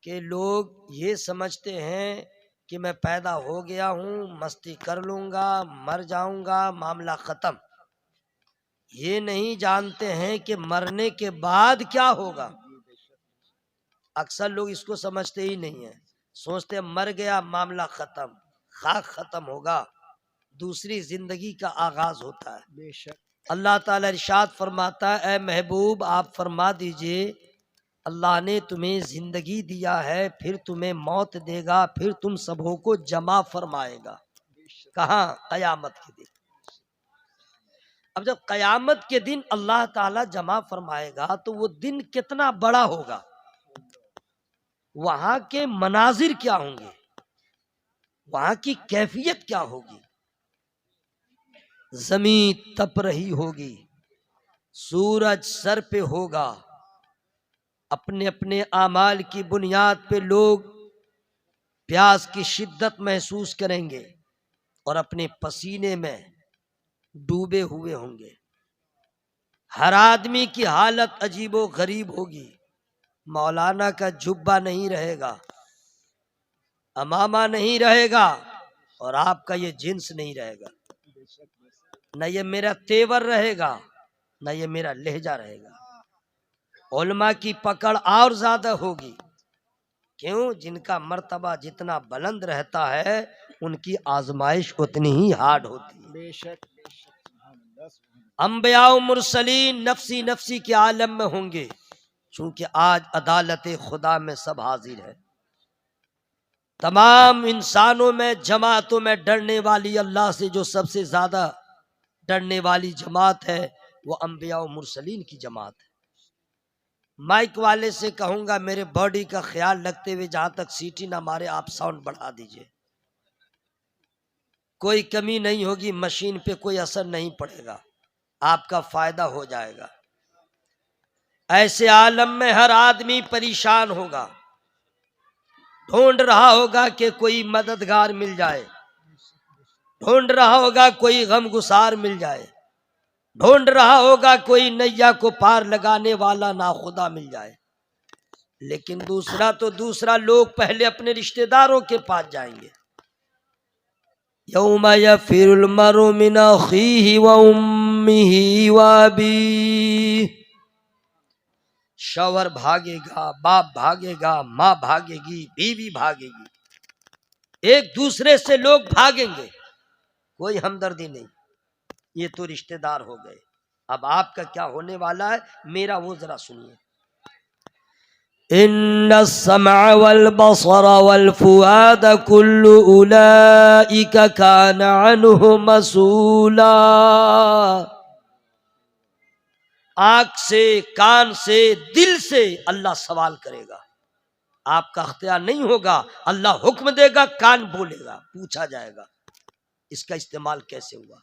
कि लोग ये समझते हैं कि मैं पैदा हो गया हूँ, मस्ती कर लूँगा, मर जाऊँगा, मामला ख़त्म। ये नहीं जानते हैं कि मरने के बाद क्या होगा। अक्सर लोग इसको समझते ही नहीं है, सोचते मर गया मामला ख़त्म, खाक ख़त्म होगा, दूसरी ज़िंदगी का आगाज़ होता है। अल्लाह ताला इरशाद फरमाता है, ए महबूब आप फरमा दीजिए, अल्लाह ने तुम्हें जिंदगी दिया है, फिर तुम्हें मौत देगा, फिर तुम सबों को जमा फरमाएगा। कहाँ? कयामत के दिन। अब जब कयामत के दिन अल्लाह ताला जमा फरमाएगा तो वो दिन कितना बड़ा होगा, वहां के मनाजिर क्या होंगे, वहां की कैफियत क्या होगी। जमीन तप रही होगी, सूरज सर पे होगा, अपने अपने आमाल की बुनियाद पे लोग प्यास की शिद्दत महसूस करेंगे और अपने पसीने में डूबे हुए होंगे। हर आदमी की हालत अजीबो गरीब होगी। मौलाना का जुब्बा नहीं रहेगा, अमामा नहीं रहेगा और आपका ये जिन्स नहीं रहेगा, न ये मेरा तेवर रहेगा, न ये मेरा लहजा रहेगा। उलमा की पकड़ और ज्यादा होगी। क्यों? जिनका मर्तबा जितना बुलंद रहता है उनकी आजमाइश उतनी ही हार्ड होती है। बेशक अंबिया मुरसलीन नफसी नफसी के आलम में होंगे, चूंकि आज अदालत खुदा में सब हाजिर है। तमाम इंसानों में, जमातों में डरने वाली अल्लाह से जो सबसे ज्यादा डरने वाली जमात है वो अंबिया मुरसलीन की जमात है। माइक वाले से कहूंगा मेरे बॉडी का ख्याल रखते हुए जहां तक सीटी ना मारे आप साउंड बढ़ा दीजिए। कोई कमी नहीं होगी, मशीन पे कोई असर नहीं पड़ेगा, आपका फायदा हो जाएगा। ऐसे आलम में हर आदमी परेशान होगा, ढूंढ रहा होगा कि कोई मददगार मिल जाए, ढूंढ रहा होगा कोई गमगुसार मिल जाए, ढूंढ रहा होगा कोई नैया को पार लगाने वाला नाखुदा मिल जाए। लेकिन दूसरा लोग पहले अपने रिश्तेदारों के पास जाएंगे। यौम यफिरुल मरउ मिन अखीहि व उम्मिहि व अबीहि। शौहर भागेगा, बाप भागेगा, माँ भागेगी, बीवी भागेगी, एक दूसरे से लोग भागेंगे, कोई हमदर्दी नहीं। ये तो रिश्तेदार हो गए। अब आपका क्या होने वाला है, मेरा वो जरा सुनिए। इन्नस समअ वल बसर वल फुआद कुल्लु उलाइका कान अन्हु मसूला। आंख से, कान से, दिल से अल्लाह सवाल करेगा। आपका अख्तियार नहीं होगा, अल्लाह हुक्म देगा, कान बोलेगा, पूछा जाएगा इसका इस्तेमाल कैसे हुआ,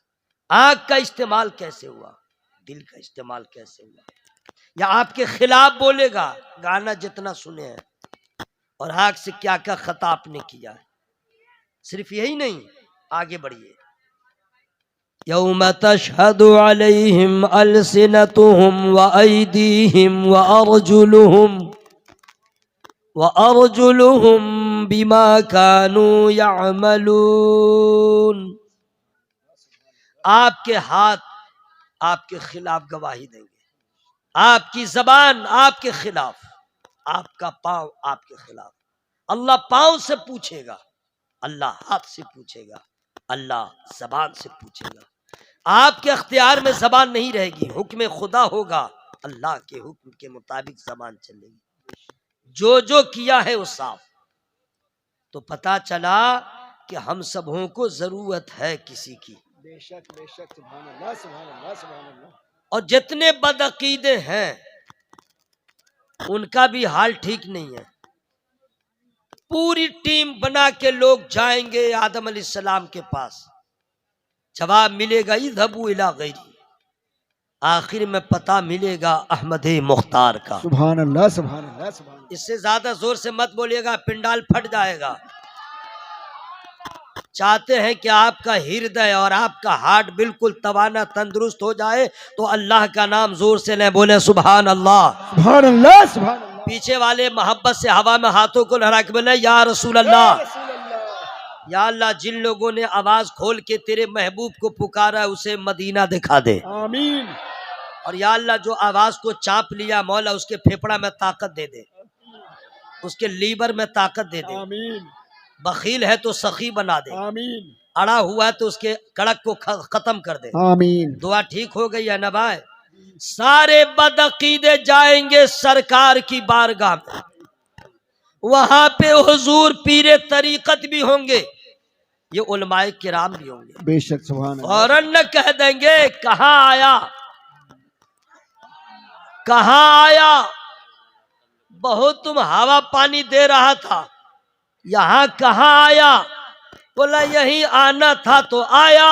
आंख का इस्तेमाल कैसे हुआ, दिल का इस्तेमाल कैसे हुआ। या आपके खिलाफ बोलेगा, गाना जितना सुने हैं और आंख से क्या क्या खता आपने किया है। सिर्फ यही नहीं, आगे बढ़िए। यौम तशहदु अलैहिम अलसिनतुहुम व अयदीहिम व अर्जुलुहुम बिमा कानू यअमलून। आपके हाथ आपके खिलाफ गवाही देंगे, आपकी जबान आपके खिलाफ, आपका पांव आपके खिलाफ। अल्लाह पांव से पूछेगा, अल्लाह हाथ से पूछेगा, अल्लाह जबान से पूछेगा। आपके अख्तियार में जबान नहीं रहेगी, हुक्म खुदा होगा, अल्लाह के हुक्म के मुताबिक जबान चलेगी। जो जो किया है वो साफ। तो पता चला कि हम सबों को जरूरत है किसी की। बेशक बेशक, सुभान अल्लाह, सुभान अल्लाह, सुभान अल्लाह। और जितने बदअकीदे हैं उनका भी हाल ठीक नहीं है। पूरी टीम बना के लोग जाएंगे आदम अलैहिस्सलाम के पास, जवाब मिलेगा इज़हबू इला गैरी, आखिर में पता मिलेगा अहमद मुख्तार का। सुभान अल्लाह, सुभान अल्लाह, सुभान अल्लाह। इससे ज्यादा जोर से मत बोलिएगा, पिंडाल फट जाएगा। चाहते हैं कि आपका हृदय और आपका हार्ट बिल्कुल तवाना तंदुरुस्त हो जाए तो अल्लाह का नाम जोर से ले बोले सुभान अल्लाह, सुभान अल्लाह, सुभान अल्लाह। पीछे वाले मोहब्बत से हवा में हाथों को लहरा के बोले या रसूल अल्लाह, या अल्लाह जिन लोगों ने आवाज खोल के तेरे महबूब को पुकारा है उसे मदीना दिखा दे। आमीन। और या अल्लाह जो आवाज को चाप लिया मौला उसके फेफड़ा में ताकत दे दे, उसके लीवर में ताकत दे दे। आमीन। बखील है तो सखी बना दे, आमीन। अड़ा हुआ है तो उसके कड़क को खत्म कर दे। आमीन। दुआ ठीक हो गई है ना भाई। सारे बदअकीदे जाएंगे सरकार की बारगाह में, वहां पे हुजूर पीरे तरीकत भी होंगे, ये उलमाए किराम भी होंगे। बेशक सुभान अल्लाह। फौरन न कह देंगे कहाँ आया, कहाँ आया, बहुत तुम हवा पानी दे रहा था, यहाँ कहाँ आया? बोला यही आना था तो आया।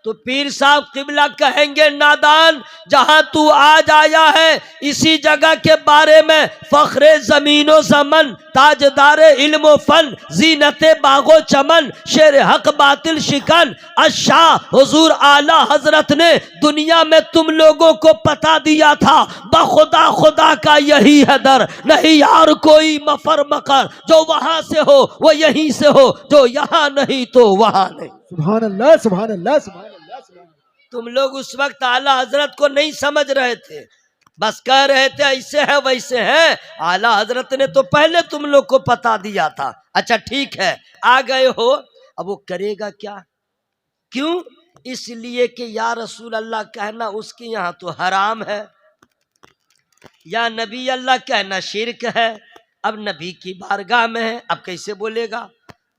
तो पीर साहब किबला कहेंगे नादान, जहां तू आज आया है इसी जगह के बारे में फख्रे जमीनो ज़मन, ताजदारे इल्म फन, जीनते बागो चमन, शेर हक बातिल शिकन अशाह हुजूर आला हजरत ने दुनिया में तुम लोगों को पता दिया था। बखुदा खुदा का यही है दर, नहीं यार कोई मफर मकर, जो वहां से हो वो यहीं से हो, जो यहाँ नहीं तो वहां नहीं। सुभान अल्लाह, सुभान अल्लाह, सुभान अल्लाह। तुम लोग उस वक्त आला हजरत को नहीं समझ रहे थे, बस कह रहे थे ऐसे है वैसे है। आला हजरत ने तो पहले तुम लोग को पता दिया था। अच्छा ठीक है आ गए हो, अब वो करेगा क्या? क्यों? इसलिए कि या रसूल अल्लाह कहना उसके यहाँ तो हराम है, या नबी अल्लाह कहना शिर्क है। अब नबी की बारगाह में है, अब कैसे बोलेगा?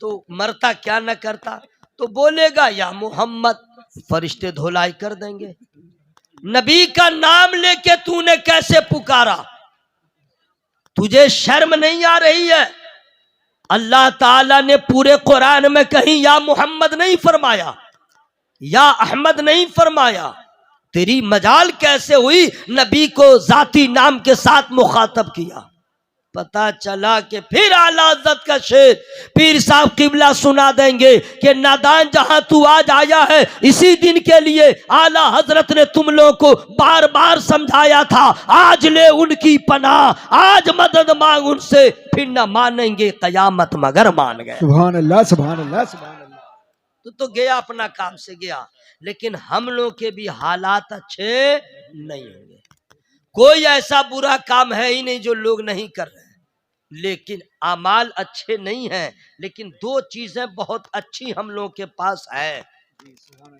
तो मरता क्या न करता, तो बोलेगा या मोहम्मद, फरिश्ते धोलाई कर देंगे। नबी का नाम लेके तूने कैसे पुकारा? तुझे शर्म नहीं आ रही है? अल्लाह ताला ने पूरे कुरान में कहीं या मोहम्मद नहीं फरमाया, या अहमद नहीं फरमाया। तेरी मजाल कैसे हुई नबी को जाती नाम के साथ मुखातब किया? पता चला कि फिर आला हज़रत का शेर पीर साहब किबला सुना देंगे कि नादान जहां तू आज आया है इसी दिन के लिए आला हजरत ने तुम लोगों को बार बार समझाया था। आज ले उनकी पनाह, आज मदद मांग उनसे, फिर न मानेंगे कयामत मगर मान गए। सुभान अल्लाह, सुभान अल्लाह, सुभान अल्लाह। तो गया अपना काम से गया, लेकिन हम लोग के भी हालात अच्छे नहीं होंगे। कोई ऐसा बुरा काम है ही नहीं जो लोग नहीं कर रहे हैं, लेकिन अमाल अच्छे नहीं हैं। लेकिन दो चीजें बहुत अच्छी हम लोगों के पास है,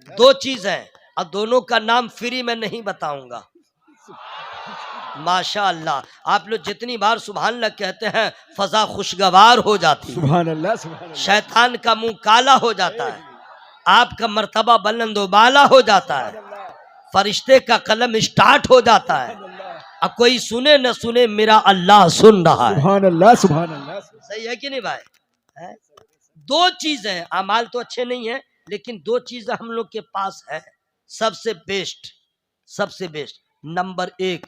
दो चीजें, और दोनों का नाम फ्री में नहीं बताऊंगा। माशा अल्लाह आप लोग जितनी बार सुभान अल्लाह कहते हैं फजा खुशगवार हो जाती है, सुभान अल्लाह, सुभान अल्लाह। शैतान का मुंह काला हो जाता है, आपका मर्तबा बुलंदोबाला हो जाता है, फरिश्ते का कलम स्टार्ट हो जाता है। अब कोई सुने न सुने मेरा अल्लाह सुन रहा है। सुभान अल्लाह, सुभान अल्लाह। सही है कि नहीं भाई? है? दो चीजें, अमाल तो अच्छे नहीं है लेकिन दो चीजें हम लोग के पास है सबसे बेस्ट, सबसे बेस्ट। नंबर एक,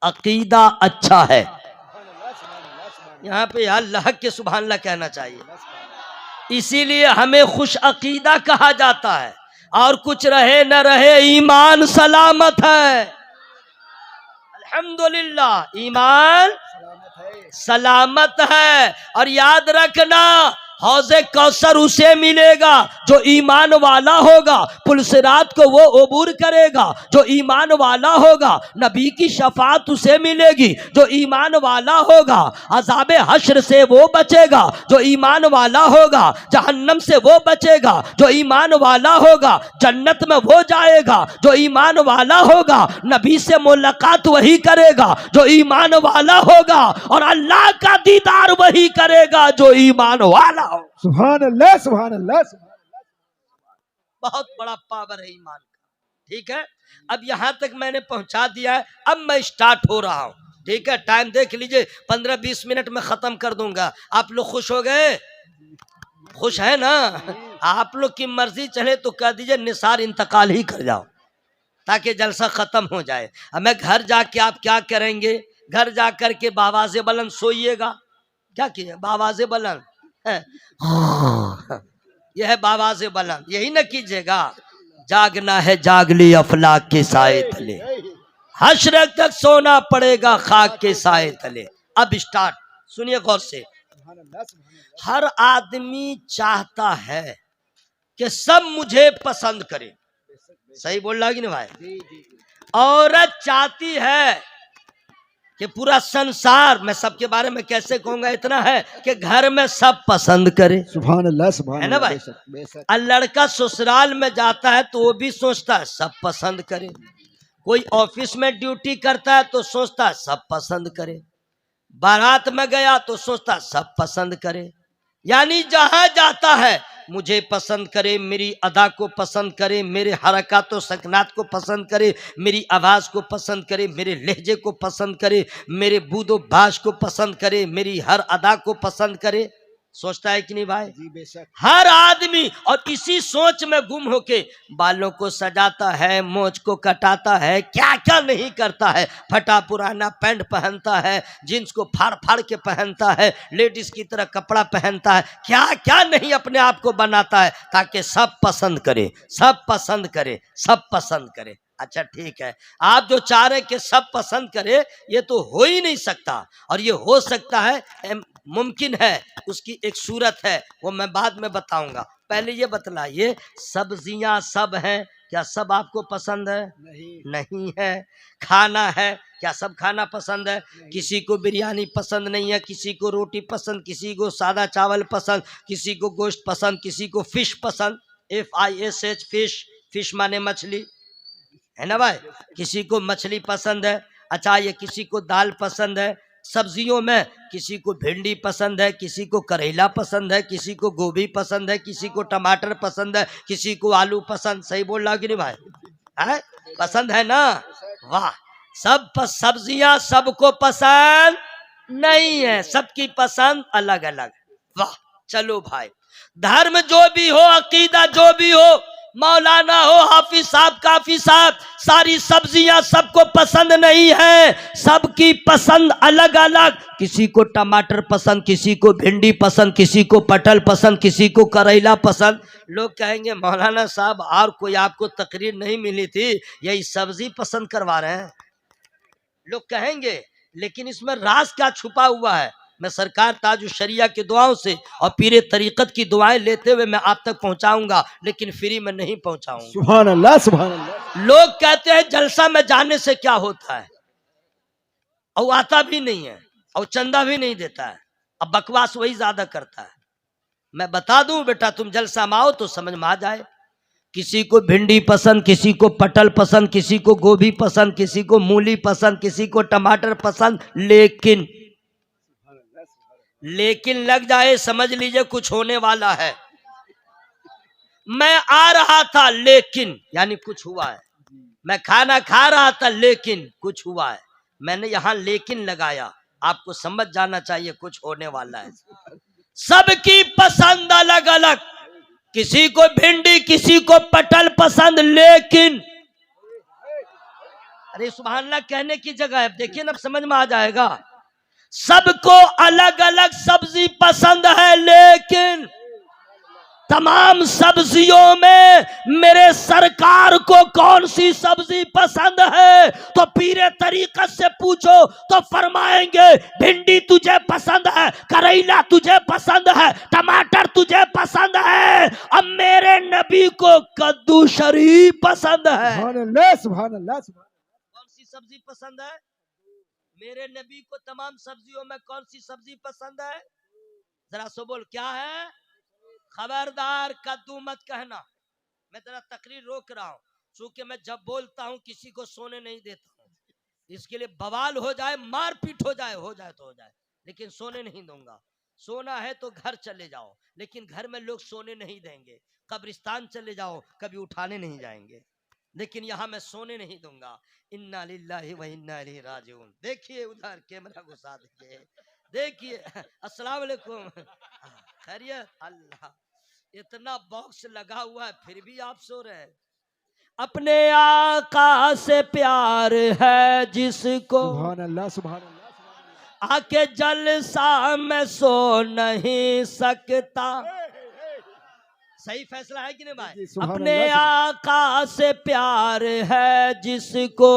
अकीदा अच्छा है। यहाँ पे अल्लाह के सुभान अल्लाह कहना चाहिए, इसीलिए हमें खुश अकीदा कहा जाता है। और कुछ रहे न रहे ईमान सलामत है, अल्हम्दुलिल्लाह ईमान सलामत है। और याद रखना हौज़े कौसर उसे मिलेगा जो ईमान वाला होगा, पुलसिरात को वो अबूर करेगा जो ईमान वाला होगा, नबी की शफात उसे मिलेगी जो ईमान वाला होगा, अज़ाबे हश्र से वो बचेगा जो ईमान वाला होगा, जहन्नम से वो बचेगा जो ईमान वाला होगा, जन्नत में वो जाएगा जो ईमान वाला होगा, नबी से मुलाकात वही करेगा जो ईमान वाला होगा, और अल्लाह का दीदार वही करेगा जो ईमान वाला। सुभान अल्लाह, सुभान अल्लाह, सुभान अल्लाह। बहुत बड़ा पावर है ईमान का। ठीक है, अब यहां तक मैंने पहुंचा दिया है, अब मैं स्टार्ट हो रहा हूं। ठीक है, टाइम देख लीजिए, 15-20 मिनट में खत्म कर दूंगा। आप लोग खुश हो गए? खुश है ना? आप लोग की मर्जी चले तो कह दीजिए निसार इंतकाल ही कर जाओ ताकि जलसा खत्म हो जाए। अब मैं घर जाके आप क्या करेंगे? घर जाकर के बावाज़े बुलंद सोइएगा। क्या किए? बावाज़े बुलंद यह है बावाज़े बुलंद, यही ना कीजिएगा। जागना है जाग ली अफलाक के साए तले, हश्र तक सोना पड़ेगा खाक के साए तले। अब स्टार्ट, सुनिए गौर से। सुभान अल्लाह, सुभान अल्लाह। हर आदमी चाहता है कि सब मुझे पसंद करे, सही बोल रहा है कि नहीं भाई? जी जी जी। औरत चाहती है कि पूरा संसार, मैं सबके बारे में कैसे कहूंगा, इतना है कि घर में सब पसंद करे, सुभान अल्लाह, सुभान है ना अल्लाह। भाई? बेशक बेशक। और लड़का ससुराल में जाता है तो वो भी सोचता है सब पसंद करे, कोई ऑफिस में ड्यूटी करता है तो सोचता है सब पसंद करे, बारात में गया तो सोचता है सब पसंद करे, यानी जहां जाता है मुझे पसंद करे, मेरी अदा को पसंद करे, मेरे हरकत व सकनात को पसंद करे, मेरी आवाज को पसंद करे, मेरे लहजे को पसंद करे, मेरे बूदो बाश को पसंद करे, मेरी हर अदा को पसंद करे। सोचता है कि नहीं भाई? जी बेशक। हर आदमी, और इसी सोच में गुम होके बालों को सजाता है, मोछ को कटाता है, क्या क्या नहीं करता है, फटा पुराना पैंट पहनता है, जींस को फाड़ फाड़ के पहनता है, लेडीज की तरह कपड़ा पहनता है, क्या क्या नहीं अपने आप को बनाता है ताकि सब पसंद करे, सब पसंद करे, सब पसंद करे। अच्छा ठीक है, आप जो चाह रहे कि सब पसंद करे, ये तो हो ही नहीं सकता, और ये हो सकता है, मुमकिन है, उसकी एक सूरत है, वो मैं बाद में बताऊंगा। पहले ये बतलाइए, सब्जियां सब हैं क्या? सब आपको पसंद है? नहीं है। खाना है क्या? सब खाना पसंद है? किसी को बिरयानी पसंद नहीं है, किसी को रोटी पसंद, किसी को सादा चावल पसंद, किसी को गोश्त पसंद, किसी को फिश पसंद, FISH फिश, फिश माने मछली, है ना भाई? किसी को मछली पसंद है। अच्छा, ये किसी को दाल पसंद है। सब्जियों में किसी को भिंडी पसंद है, किसी को करेला पसंद है, किसी को गोभी पसंद है, किसी को टमाटर पसंद है, किसी को आलू पसंद, सही बोल रहा कि नहीं भाई? है पसंद है ना? वाह, सब सब्जियां सबको पसंद नहीं है, सबकी पसंद अलग अलग। वाह, चलो भाई, धर्म जो भी हो, अकीदा जो भी हो, मौलाना हो, हाफिज साहब, काफी साहब, सारी सब्जियां सबको पसंद नहीं है, सबकी पसंद अलग अलग। किसी को टमाटर पसंद, किसी को भिंडी पसंद, किसी को पटल पसंद, किसी को करेला पसंद। लोग कहेंगे मौलाना साहब और कोई आपको तकरीर नहीं मिली थी, यही सब्जी पसंद करवा रहे हैं, लोग कहेंगे। लेकिन इसमें राज क्या छुपा हुआ है, मैं सरकार ताजु शरिया की दुआओं से और पीरे तरीकत की दुआएं लेते हुए मैं आप तक पहुंचाऊंगा, लेकिन फ्री में नहीं पहुंचाऊंगा। सुभान अल्लाह, सुभान अल्लाह। लोग कहते हैं जलसा में जाने से क्या होता है, और आता भी नहीं है और चंदा भी नहीं देता है, अब बकवास वही ज्यादा करता है। मैं बता दूं बेटा, तुम जलसा में आओ तो समझ में आ जाए। किसी को भिंडी पसंद, किसी को पटल पसंद, किसी को गोभी पसंद, किसी को मूली पसंद, किसी को टमाटर पसंद, लेकिन लग जाए समझ लीजिए कुछ होने वाला है। मैं आ रहा था लेकिन, यानी कुछ हुआ है। मैं खाना खा रहा था लेकिन कुछ हुआ है। मैंने यहां लेकिन लगाया, आपको समझ जाना चाहिए कुछ होने वाला है। सबकी पसंद अलग अलग, किसी को भिंडी, किसी को पटल पसंद, लेकिन अरे सुभान अल्लाह कहने की जगह है, देखिए ना समझ में आ जाएगा। सबको अलग अलग सब्जी पसंद है, लेकिन तमाम सब्जियों में मेरे सरकार को कौन सी सब्जी पसंद है, तो पीरे तरीकत से पूछो तो फरमाएंगे भिंडी तुझे पसंद है, करेला तुझे पसंद है, टमाटर तुझे पसंद है, अब मेरे नबी को कद्दू शरीफ पसंद है। सुभान अल्लाह, सुभान अल्लाह, सुभान। कौन सी सब्जी पसंद है? मेरे नबी को तमाम सब्जियों में कौन सी सब्जी पसंद है? जरा सो बोल, क्या है? खबरदार कद्दू मत कहना। मैं तेरा तकरीर रोक रहा हूँ, क्योंकि मैं जब बोलता हूँ किसी को सोने नहीं देता हूँ। इसके लिए बवाल हो जाए, मारपीट हो जाए तो हो जाए, लेकिन सोने नहीं दूंगा। सोना है तो घर चले जाओ, लेकिन घर में लोग सोने नहीं देंगे। कब्रिस्तान चले जाओ, कभी उठाने नहीं जाएंगे, लेकिन यहाँ मैं सोने नहीं दूंगा। इन्ना लिल्लाहि व इन्ना इलैहि राजिऊन। देखिए उधर कैमरा घुसा दीजिए, देखिए। अस्सलाम वालेकुम, खैरियत? अल्लाह, इतना बॉक्स लगा हुआ है फिर भी आप सो रहे हैं। अपने आका से प्यार है जिसको, सुभान अल्लाह, सुभान अल्लाह। आके जलसा में सो नहीं सकता। सही फैसला है कि नहीं भाई? जी, सुभान अपने अल्लाह, आका से प्यार है जिसको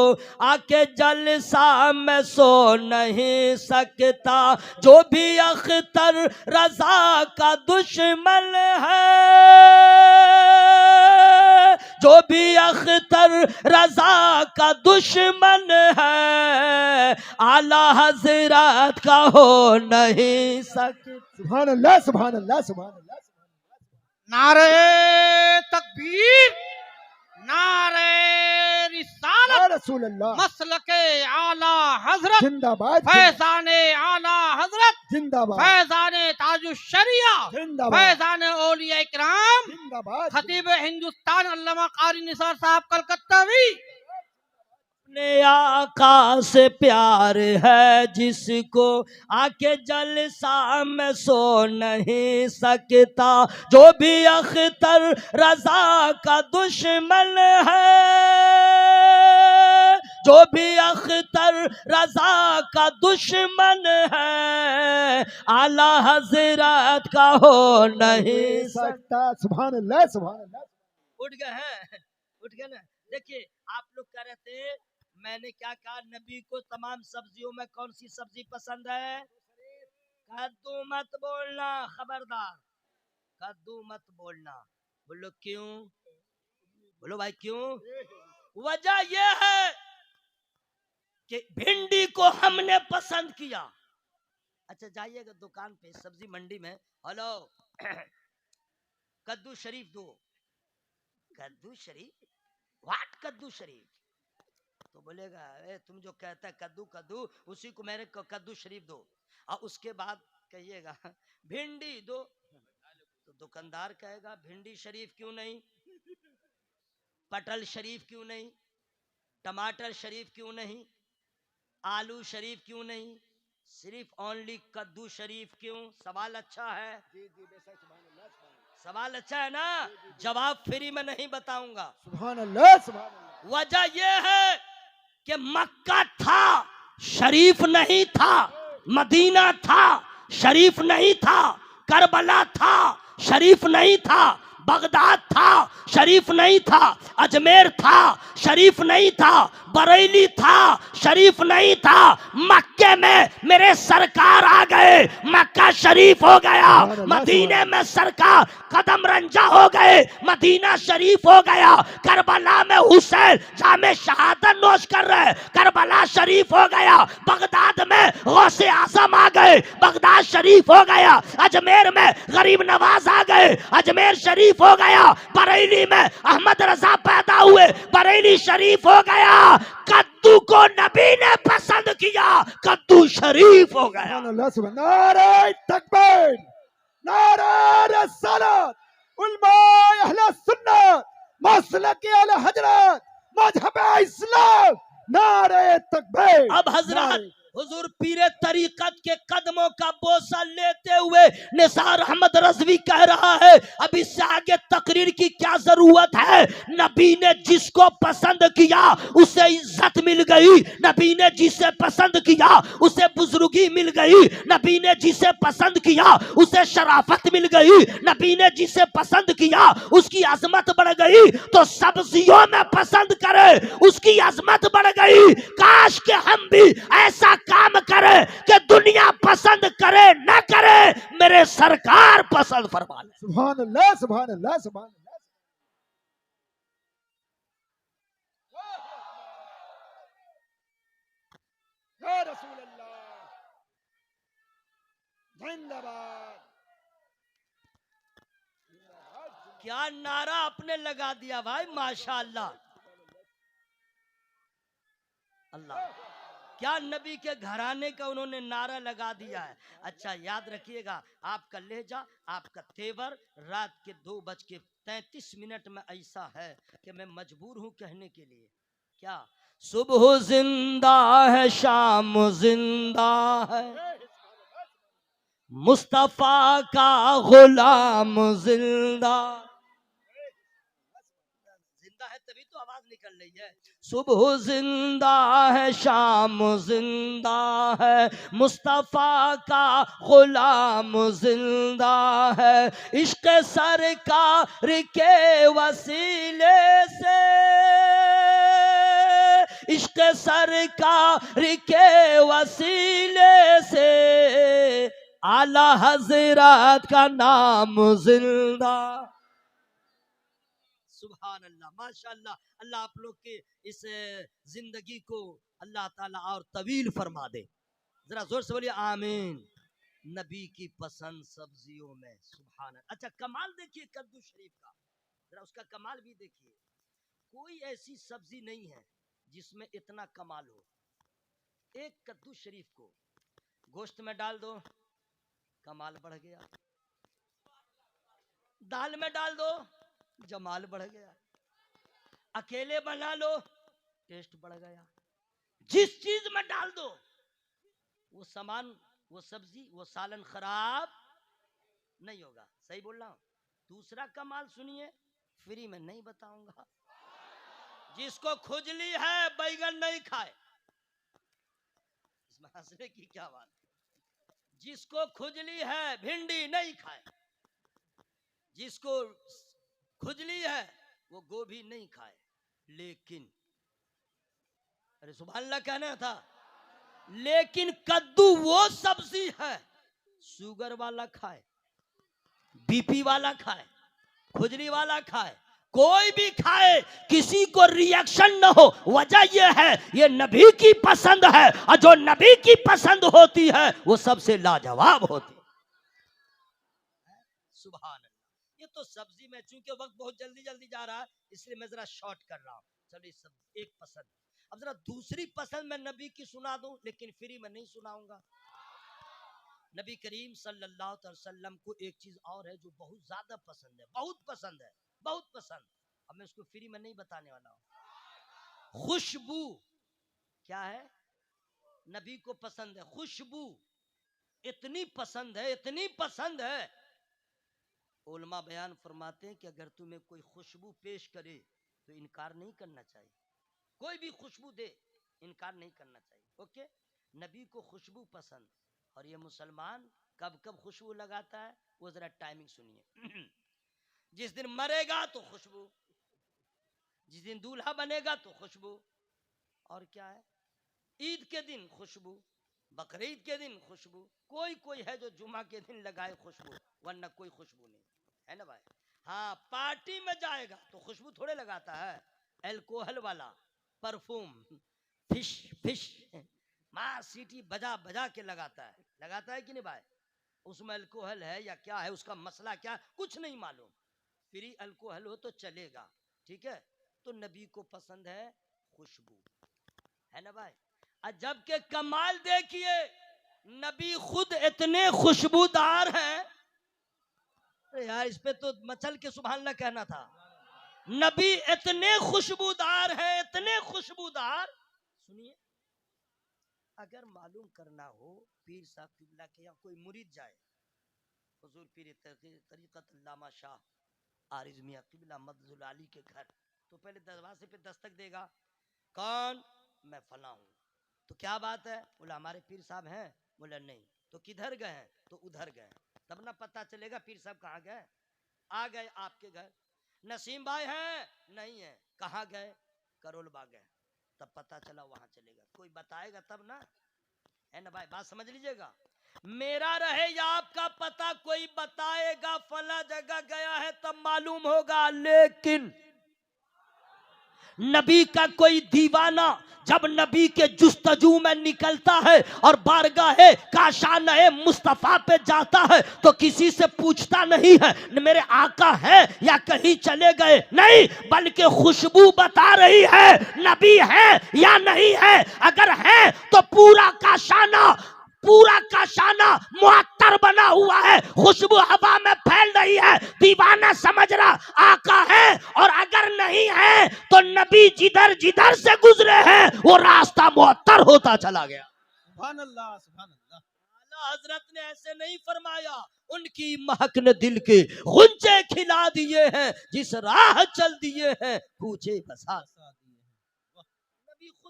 आके जलसा में सो नहीं सकता, जो भी अख्तर रजा का दुश्मन है, जो भी अख्तर रजा का दुश्मन है, आला हजरत का हो नहीं सकता। सुभान अल्लाह, सुभान अल्लाह, सुभान अल्लाह। नारे तकबीर, नारे रिसालत, या रसूल अल्लाह, मसलके आला हजरत, जिंदाबाद, फैजाने आला हजरत, जिंदाबाद, फैजाने ताजुश शरिया, जिंदाबाद, फैजाने औलिया इकराम, जिंदाबाद। खतीब हिंदुस्तान अल्लामा कारी निसार साहब कलकत्तावी। अपने आका से प्यार है जिसको आके जलसा में सो नहीं सकता, जो भी अख्तर रजा का दुश्मन है, जो भी अख्तर रजा का दुश्मन है, आला हजरत का हो नहीं सकता। सुभान अल्लाह, सुभान अल्लाह। उठ गए हैं, उठ गए ना। देखिए आप लोग कह रहे थे, मैंने क्या कहा, नबी को तमाम सब्जियों में कौन सी सब्जी पसंद है? कद्दू मत बोलना, खबरदार, कद्दू मत बोलना। बोलो क्यों? बोलो भाई क्यों? वजह यह है कि भिंडी को हमने पसंद किया। अच्छा जाइएगा दुकान पे, सब्जी मंडी में, हेलो कद्दू शरीफ दो। कद्दू शरीफ? व्हाट कद्दू शरीफ? तो बोलेगा ए, तुम जो कहता है कद्दू कद्दू, उसी को मेरे को कद्दू शरीफ दो। और उसके बाद कहिएगा भिंडी दो, तो दुकानदार कहेगा भिंडी शरीफ क्यों नहीं, पटल शरीफ क्यों नहीं, टमाटर शरीफ क्यों नहीं, आलू शरीफ क्यों नहीं, सिर्फ ओनली कद्दू शरीफ क्यों? सवाल अच्छा है, सवाल अच्छा है ना? जवाब फ्री में नहीं बताऊंगा। सुभान अल्लाह, सुभान अल्लाह। वजह यह है कि मक्का था, शरीफ नहीं था, मदीना था, शरीफ नहीं था, करबला था, शरीफ नहीं था, बगदाद था, शरीफ नहीं था, अजमेर था, शरीफ नहीं था, बरेली था, शरीफ नहीं था। मक्के में मेरे सरकार आ गए, मक्का शरीफ हो गया। मदीने में सरकार कदम रंजा हो गए, मदीना शरीफ हो गया। करबला में हुसैन जामे शहादत नोश कर रहे, करबला शरीफ हो गया। बगदाद में गौसे आजम आ गए, बगदाद शरीफ हो गया। अजमेर में गरीब नवाज आ गए, अजमेर शरीफ हो गया। बरेली में अहमद रजा पैदा हुए, बरेली शरीफ हो गया। कद्दू को नबी ने पसंद किया, कद्दू शरीफ हो गया। सुभान अल्लाह, सुभान। नारे तकबीर, नारे रिसालत, उलमाए अहले सुन्नत, मसलक आले हजरत, मजहब इस्लाम, नारे तकबीर। अब हजरत हुजूर पीरे तरीकत के कदमों का बोसा लेते हुए निसार अहमद रज़वी कह रहा है, अब इससे आगे तकरीर की क्या जरूरत है? नबी ने जिसको पसंद किया उसे इज्जत मिल गई, नबी ने जिसे पसंद किया उसे बुजुर्गी मिल गई, नबी ने जिसे पसंद किया उसे शराफत मिल गई, नबी ने जिसे पसंद किया उसकी अजमत बढ़ गई। तो सब्जियों में पसंद करे, उसकी अजमत बढ़ गई। काश के हम भी ऐसा काम करे कि दुनिया पसंद करे न करे, मेरे सरकार पसंद फरमा ले। सुभान अल्लाह, सुभान अल्लाह, सुभान अल्लाह। या रसूल अल्लाह, जिंदाबाद। क्या नारा आपने लगा दिया भाई, माशाअल्लाह। अल्लाह, क्या नबी के घराने का उन्होंने नारा लगा दिया है। अच्छा याद रखिएगा, आपका लहजा, आपका तेवर रात के 2:33 में ऐसा है कि मैं मजबूर हूं कहने के लिए। क्या सुबह जिंदा है, शाम जिंदा है, मुस्तफा का गुलाम जिंदा। जिंदा है तभी तो आवाज निकल रही है। सुबह जिंदा है, शाम जिंदा है, मुस्तफा का गुलाम जिंदा है। इश्क सरकार के वसीले से, इश्क सरकार के वसीले से, आला हजरत का नाम जिंदा। सुभान अल्लाह, माशाअल्लाह। अल्लाह आप लोग के इस जिंदगी को अल्लाह ताला और तवील फरमा दे। जरा जोर से बोलिए आमीन। नबी की पसंद सब्जियों में, सुभान अल्लाह। अच्छा, कमाल देखिए कद्दू शरीफ का, जरा उसका कमाल भी देखिए। कोई ऐसी सब्जी नहीं है जिसमें इतना कमाल हो। एक कद्दू शरीफ को गोश्त में डाल दो, कमाल बढ़ गया। दाल में डाल दो, जमाल बढ़ गया। अकेले बना लो, टेस्ट बढ़ गया। जिस चीज में डाल दो वो सामान, वो सब्जी, वो सालन खराब नहीं होगा। सही बोल रहा हूं? दूसरा कमाल सुनिए, फ्री में नहीं बताऊंगा। जिसको खुजली है बैगन नहीं खाए। इसमें हंसने की क्या बात? जिसको खुजली है भिंडी नहीं खाए, जिसको खुजली है वो गोभी नहीं खाए। लेकिन अरे सुभान अल्लाह कहना था, लेकिन कद्दू वो सब्जी है शुगर वाला खाए, बीपी वाला खाए, खुजली वाला खाए, कोई भी खाए किसी को रिएक्शन न हो। वजह यह है ये नबी की पसंद है, और जो नबी की पसंद होती है वो सबसे लाजवाब होती है। सुभान अल्लाह। ये तो सब्जी में, चूंकि वक्त बहुत जल्दी जल्दी जा रहा है इसलिए मैं जरा शॉर्ट कर रहा हूँ। चलिए सब एक पसंद। अब जरा दूसरी पसंद मैं नबी की सुना दूं, लेकिन फ्री में नहीं सुनाऊंगा। नबी करीम सल्लल्लाहु अलैहि वसल्लम को एक चीज और है जो बहुत ज्यादा पसंद है, बहुत पसंद है, बहुत पसंद। अब मैं उसको फ्री में नहीं बताने वाला हूं। खुशबू क्या है? नबी को पसंद है खुशबू। इतनी पसंद है, इतनी पसंद है, उलमा बयान फरमाते हैं कि अगर तुम्हें कोई खुशबू पेश करे तो इनकार नहीं करना चाहिए। कोई भी खुशबू दे, इनकार नहीं करना चाहिए। ओके, नबी को खुशबू पसंद। और ये मुसलमान कब कब खुशबू लगाता है वो जरा टाइमिंग सुनिए। जिस दिन मरेगा तो खुशबू, जिस दिन दूल्हा बनेगा तो खुशबू, और क्या है, ईद के दिन खुशबू, बकरीद के दिन खुशबू। कोई कोई है जो जुमा के दिन लगाए खुशबू, वरना कोई खुशबू नहीं है ना भाई। हाँ, पार्टी में जाएगा तो खुशबू थोड़े लगाता है, एल्कोहल वाला परफ्यूम, फिश फिश माँ सीटी बजा बजा के लगाता है कि नहीं भाई? उसमें अल्कोहल है या क्या है, उसका मसला क्या, कुछ नहीं मालूम। फ्री अल्कोहल हो तो चलेगा, ठीक है। तो नबी को पसंद है खुशबू, है ना भाई। अजब के कमाल देखिए, नबी खुद इतने खुशबूदार हैं। अरे यार, इस पे तो मचल के सुभान अल्लाह कहना था। नबी इतने खुशबूदार है, इतने खुशबूदार। सुनिए, अगर मालूम करना हो पीर साहब किबला के यहाँ कोई मुरीद जाए, हुजूर पीर तरीक़त अल्लामा शाह आरिज़ मियां किबला मदजुल आली के घर, तो पहले दरवाजे पे दस्तक देगा, कौन? मैं फला हूँ। तो क्या बात है? बोला हमारे पीर साहब हैं। बोला नहीं। तो किधर गए हैं? तो उधर गए। तब ना पता चलेगा पीर साहब कहाँ गए। आ गए आपके घर। नसीम भाई हैं? नहीं है। कहाँ गए? करोल बाग गए। तब पता चला वहां चलेगा। कोई बताएगा तब ना, है ना भाई। बात समझ लीजिएगा। मेरा रहे या आपका पता कोई बताएगा फला जगह गया है तब मालूम होगा। लेकिन नबी का कोई दीवाना जब नबी के जुस्तजू में निकलता है और बारगाहे काशाने मुस्तफा पे जाता है तो किसी से पूछता नहीं है मेरे आका है या कहीं चले गए, नहीं, बल्कि खुशबू बता रही है नबी है या नहीं है। अगर है तो पूरा काशाना मुअत्तर बना हुआ है, खुशबू हवा में फैल रही है, दीवाना समझ रहा आका है। और अगर नहीं है तो नबी जिधर से गुजरे हैं वो रास्ता मुअत्तर होता चला गया। सुभान अल्लाह, सुभान अल्लाह। आला हजरत ने ऐसे नहीं फरमाया, उनकी महक ने दिल के गुंजे खिला दिए हैं, जिस राह चल दिए हैं कूचे बसा दिए हैं।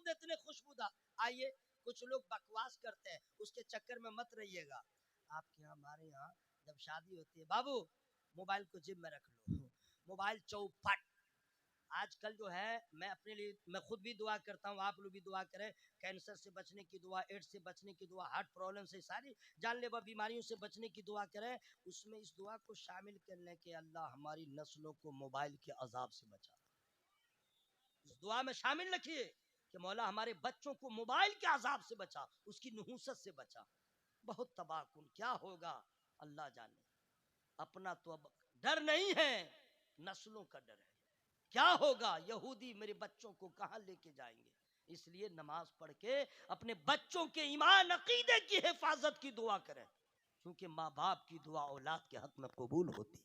दूध इतने खुशबूदार। आइए, कुछ लोग बकवास करते हैं, उसके चक्कर में मत रहिएगा। आपके यहाँ हमारे यहाँ जब शादी होती है, बाबू मोबाइल को जेब में रख लो, मोबाइल चौपट। आजकल जो है, मैं अपने लिए, मैं खुद भी दुआ करता हूँ, आप लोग भी दुआ करें, कैंसर से बचने की दुआ, एड्स से बचने की दुआ, हार्ट प्रॉब्लम से, सारी जानलेवा बीमारियों से बचने की दुआ करें। उसमें इस दुआ को शामिल करने के, अल्लाह हमारी नस्लों को मोबाइल के अजाब से बचा। इस दुआ में शामिल रखिए कि मौला हमारे बच्चों को मोबाइल के अजाब से बचा, उसकी नहुसत से बचा। बहुत तबाहकुन क्या होगा अल्लाह जाने। अपना तो अब डर नहीं है, नस्लों का डर है। क्या होगा, यहूदी मेरे बच्चों को कहां लेके जाएंगे। इसलिए नमाज पढ़ के अपने बच्चों के ईमान अकीदे की हिफाजत की दुआ करें, क्योंकि माँ बाप की दुआ औलाद के हक में कबूल होती।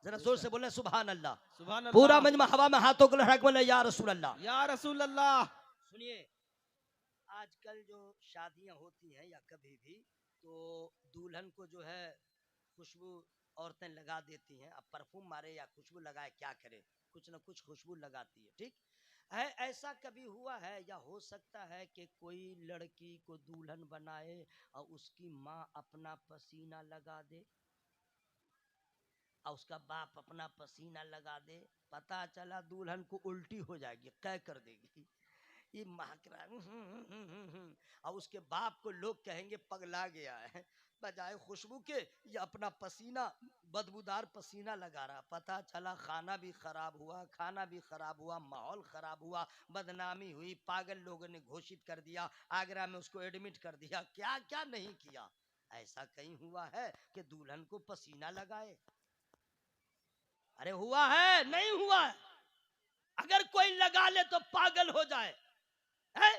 जरा जोर से बोले सुभान अल्लाह। सुभान अल्लाह। पूरा मजमा हवा में हाथों को लहरा के बोले या रसूल अल्लाह। या रसूल अल्लाह। सुनिए, आजकल जो शादियां होती हैं या कभी भी, तो दुल्हन को जो है खुशबू औरतें लगा देती हैं। अब परफ्यूम मारे या खुशबू लगाए, क्या करे, कुछ ना कुछ खुशबू लगाती है। ठीक है, ऐसा कभी हुआ है या हो सकता है कि कोई लड़की को दुल्हन बनाए और उसकी माँ अपना पसीना लगा दे और उसका बाप अपना पसीना लगा दे? पता चला दुल्हन को उल्टी हो जाएगी, कै कर देगी, ये महक रहा है, और उसके बाप को लोग कहेंगे पगला गया है, बजाय खुशबू के ये अपना पसीना, बदबूदार पसीना लगा रहा। पता चला खाना भी खराब हुआ, खाना भी खराब हुआ, माहौल खराब हुआ, बदनामी हुई, पागल लोगों ने घोषित कर दिया, आगरा में उसको एडमिट कर दिया, क्या क्या नहीं किया। ऐसा कहीं हुआ है कि दुल्हन को पसीना लगाए? अरे हुआ है, नहीं हुआ है? अगर कोई लगा ले तो पागल हो जाए। है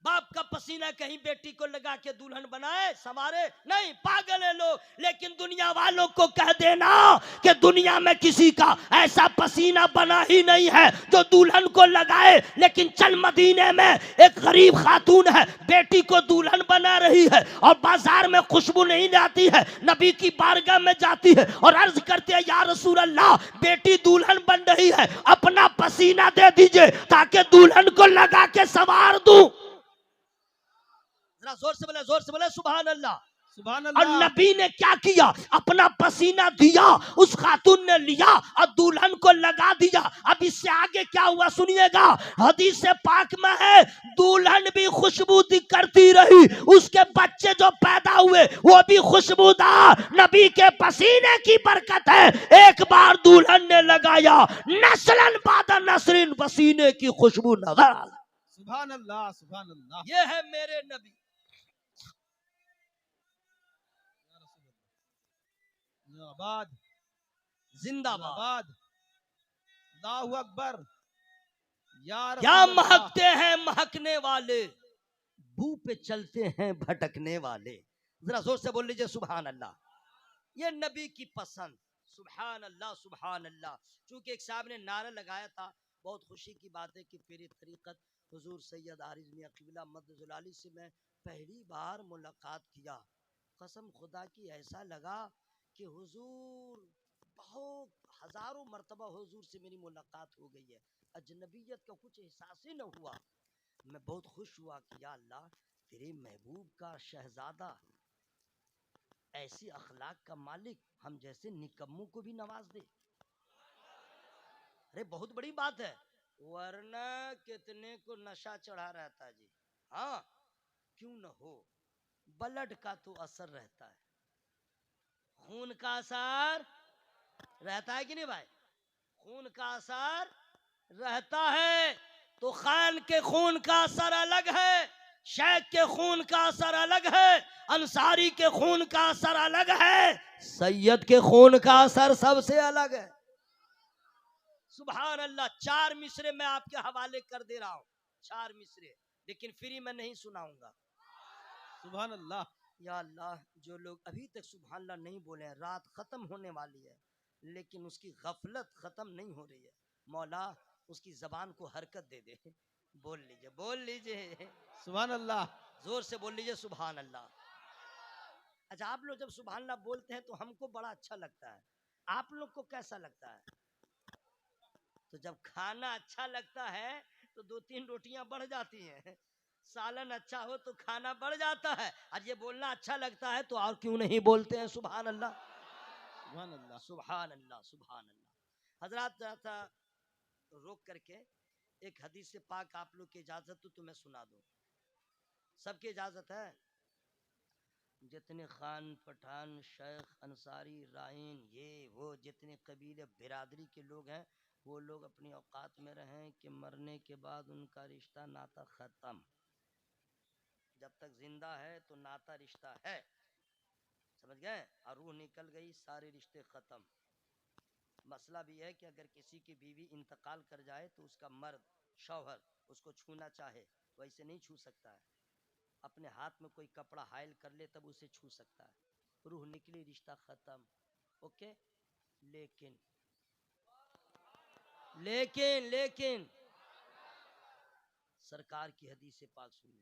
बाप का पसीना कहीं बेटी को लगा के दुल्हन बनाए, सवारे? नहीं, पागल है लोग। लेकिन दुनिया वालों को कह देना कि दुनिया में किसी का ऐसा पसीना बना ही नहीं है जो दुल्हन को लगाए। लेकिन चल मदीने में एक गरीब खातून है, बेटी को दुल्हन बना रही है और बाजार में खुशबू नहीं लाती है, नबी की बारगाह में जाती है और अर्ज करते हैं या रसूल अल्लाह, बेटी दुल्हन बन रही है, अपना पसीना दे दीजिए ताकि दुल्हन को लगा के सवार दूं। जोर से बोले सुभान अल्लाह। सुभान और अल्लाह। नबी ने क्या किया, अपना पसीना दिया, उस खातून ने लिया और दुल्हन को लगा दिया। अब इससे आगे क्या हुआ सुनिएगा, हदीस पाक में है, दुल्हन भी खुशबू करती रही, उसके बच्चे जो पैदा हुए वो भी खुशबूदार, नबी के पसीने की बरकत है। एक बार दुल्हन ने लगाया, नस्लन बाद नस्रिन पसीने की खुशबू नजर आ। सुभान अल्लाह। सुभान अल्लाह। ये है मेरे नबी। जिंदाबाद जिंदाबाद। अल्लाहू अकबर। क्या महकते हैं महकने वाले, बू पे चलते हैं भटकने वाले। जरा जोर से बोल लीजिए सुभान अल्लाह। ये नबी की पसंद। सुभान अल्लाह सुभान अल्लाह। चूंकि एक साहब ने नारा लगाया था, बहुत खुशी की बात है कि पीरी तरीकत हुजूर सैयद आरिज मियां क़िबला मद्दजुलाली से मैं पहली बार मुलाकात किया। कसम खुदा की ऐसा लगा कि हुजूर, बहुत हजारों मर्तबा हुजूर से मेरी मुलाकात हो गई है, अजनबियत का कुछ एहसास ही न हुआ। मैं बहुत खुश हुआ कि या अल्लाह, तेरे महबूब का शहजादा, ऐसी अखलाक का मालिक, हम जैसे निकम्मों को भी नवाज दे। अरे बहुत बड़ी बात है, वरना कितने को नशा चढ़ा रहता है जी। हाँ, क्यों न हो, ब्लड का तो असर रहता है, खून का असर रहता है कि नहीं भाई? खून का असर रहता है। तो खान के खून का असर अलग है, शेख के खून का असर अलग है, अंसारी के खून का असर अलग है, सैयद के खून का असर सबसे अलग है। सुभान अल्लाह। 4 मिसरे मैं आपके हवाले कर दे रहा हूं, 4 मिसरे, लेकिन फ्री में नहीं सुनाऊंगा। सुभान अल्लाह। या अल्लाह, जो लोग अभी तक सुभान अल्लाह नहीं बोले हैं, रात खत्म होने वाली है लेकिन उसकी गफलत खत्म नहीं हो रही है। मौला उसकी जबान को हरकत दे दे। बोल लीजिए, बोल लीजिए सुभान अल्लाह। जोर से बोल लीजिए सुभान अल्लाह। अच्छा, आप लोग जब सुभान अल्लाह बोलते हैं तो हमको बड़ा अच्छा लगता है, आप लोग को कैसा लगता है? तो जब खाना अच्छा लगता है तो 2-3 रोटियां बढ़ जाती हैं, सालन अच्छा हो तो खाना बढ़ जाता है, और ये बोलना अच्छा लगता है तो और क्यों नहीं बोलते हैं सुभान अल्लाह, सुभान अल्लाह। सुभान अल्लाह, सुभान अल्लाह। हजरत जरा सा रोक करके एक हदीस से पाक आप लोग की इजाजत हो तो मैं सुना दूं, सबकी इजाजत है? जितने खान पठान शेख अंसारी राइन ये वो जितने कबीले बिरादरी के लोग हैं, वो लोग अपनी औकात में रहें कि मरने के बाद उनका रिश्ता नाता खत्म। जब तक जिंदा है तो नाता रिश्ता है, समझ गए? और रूह निकल गई सारे रिश्ते खत्म। मसला भी है कि अगर किसी की बीवी इंतकाल कर जाए तो उसका मर्द शौहर उसको छूना चाहे वैसे नहीं छू सकता है, अपने हाथ में कोई कपड़ा हाइल कर ले तब उसे छू सकता है, रूह निकली रिश्ता खत्म। ओके, लेकिन लेकिन लेकिन सरकार की हदीस से पाक सुनिए,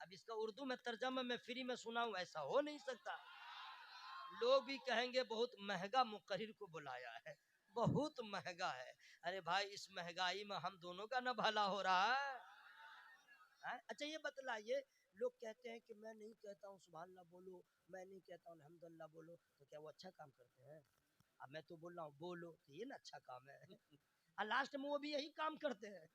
अब इसका उर्दू में तर्जमा मैं फ्री में सुनाऊं, ऐसा हो नहीं सकता। लोग भी कहेंगे बहुत महंगा मुकर्रिर को बुलाया है, बहुत महंगा है। अरे भाई इस महंगाई में हम दोनों का न भला हो रहा है? अच्छा ये बतलाइए, लोग कहते हैं कि मैं नहीं कहता हूँ सुभान अल्लाह बोलो, मैं नहीं कहता हूँ अल्हम्दुलिल्लाह बोलो, तो क्या वो अच्छा काम करते हैं? अब मैं तो बोल रहा हूँ बोलो, तो ये ना अच्छा काम है। और लास्ट में वो भी यही काम करते हैं।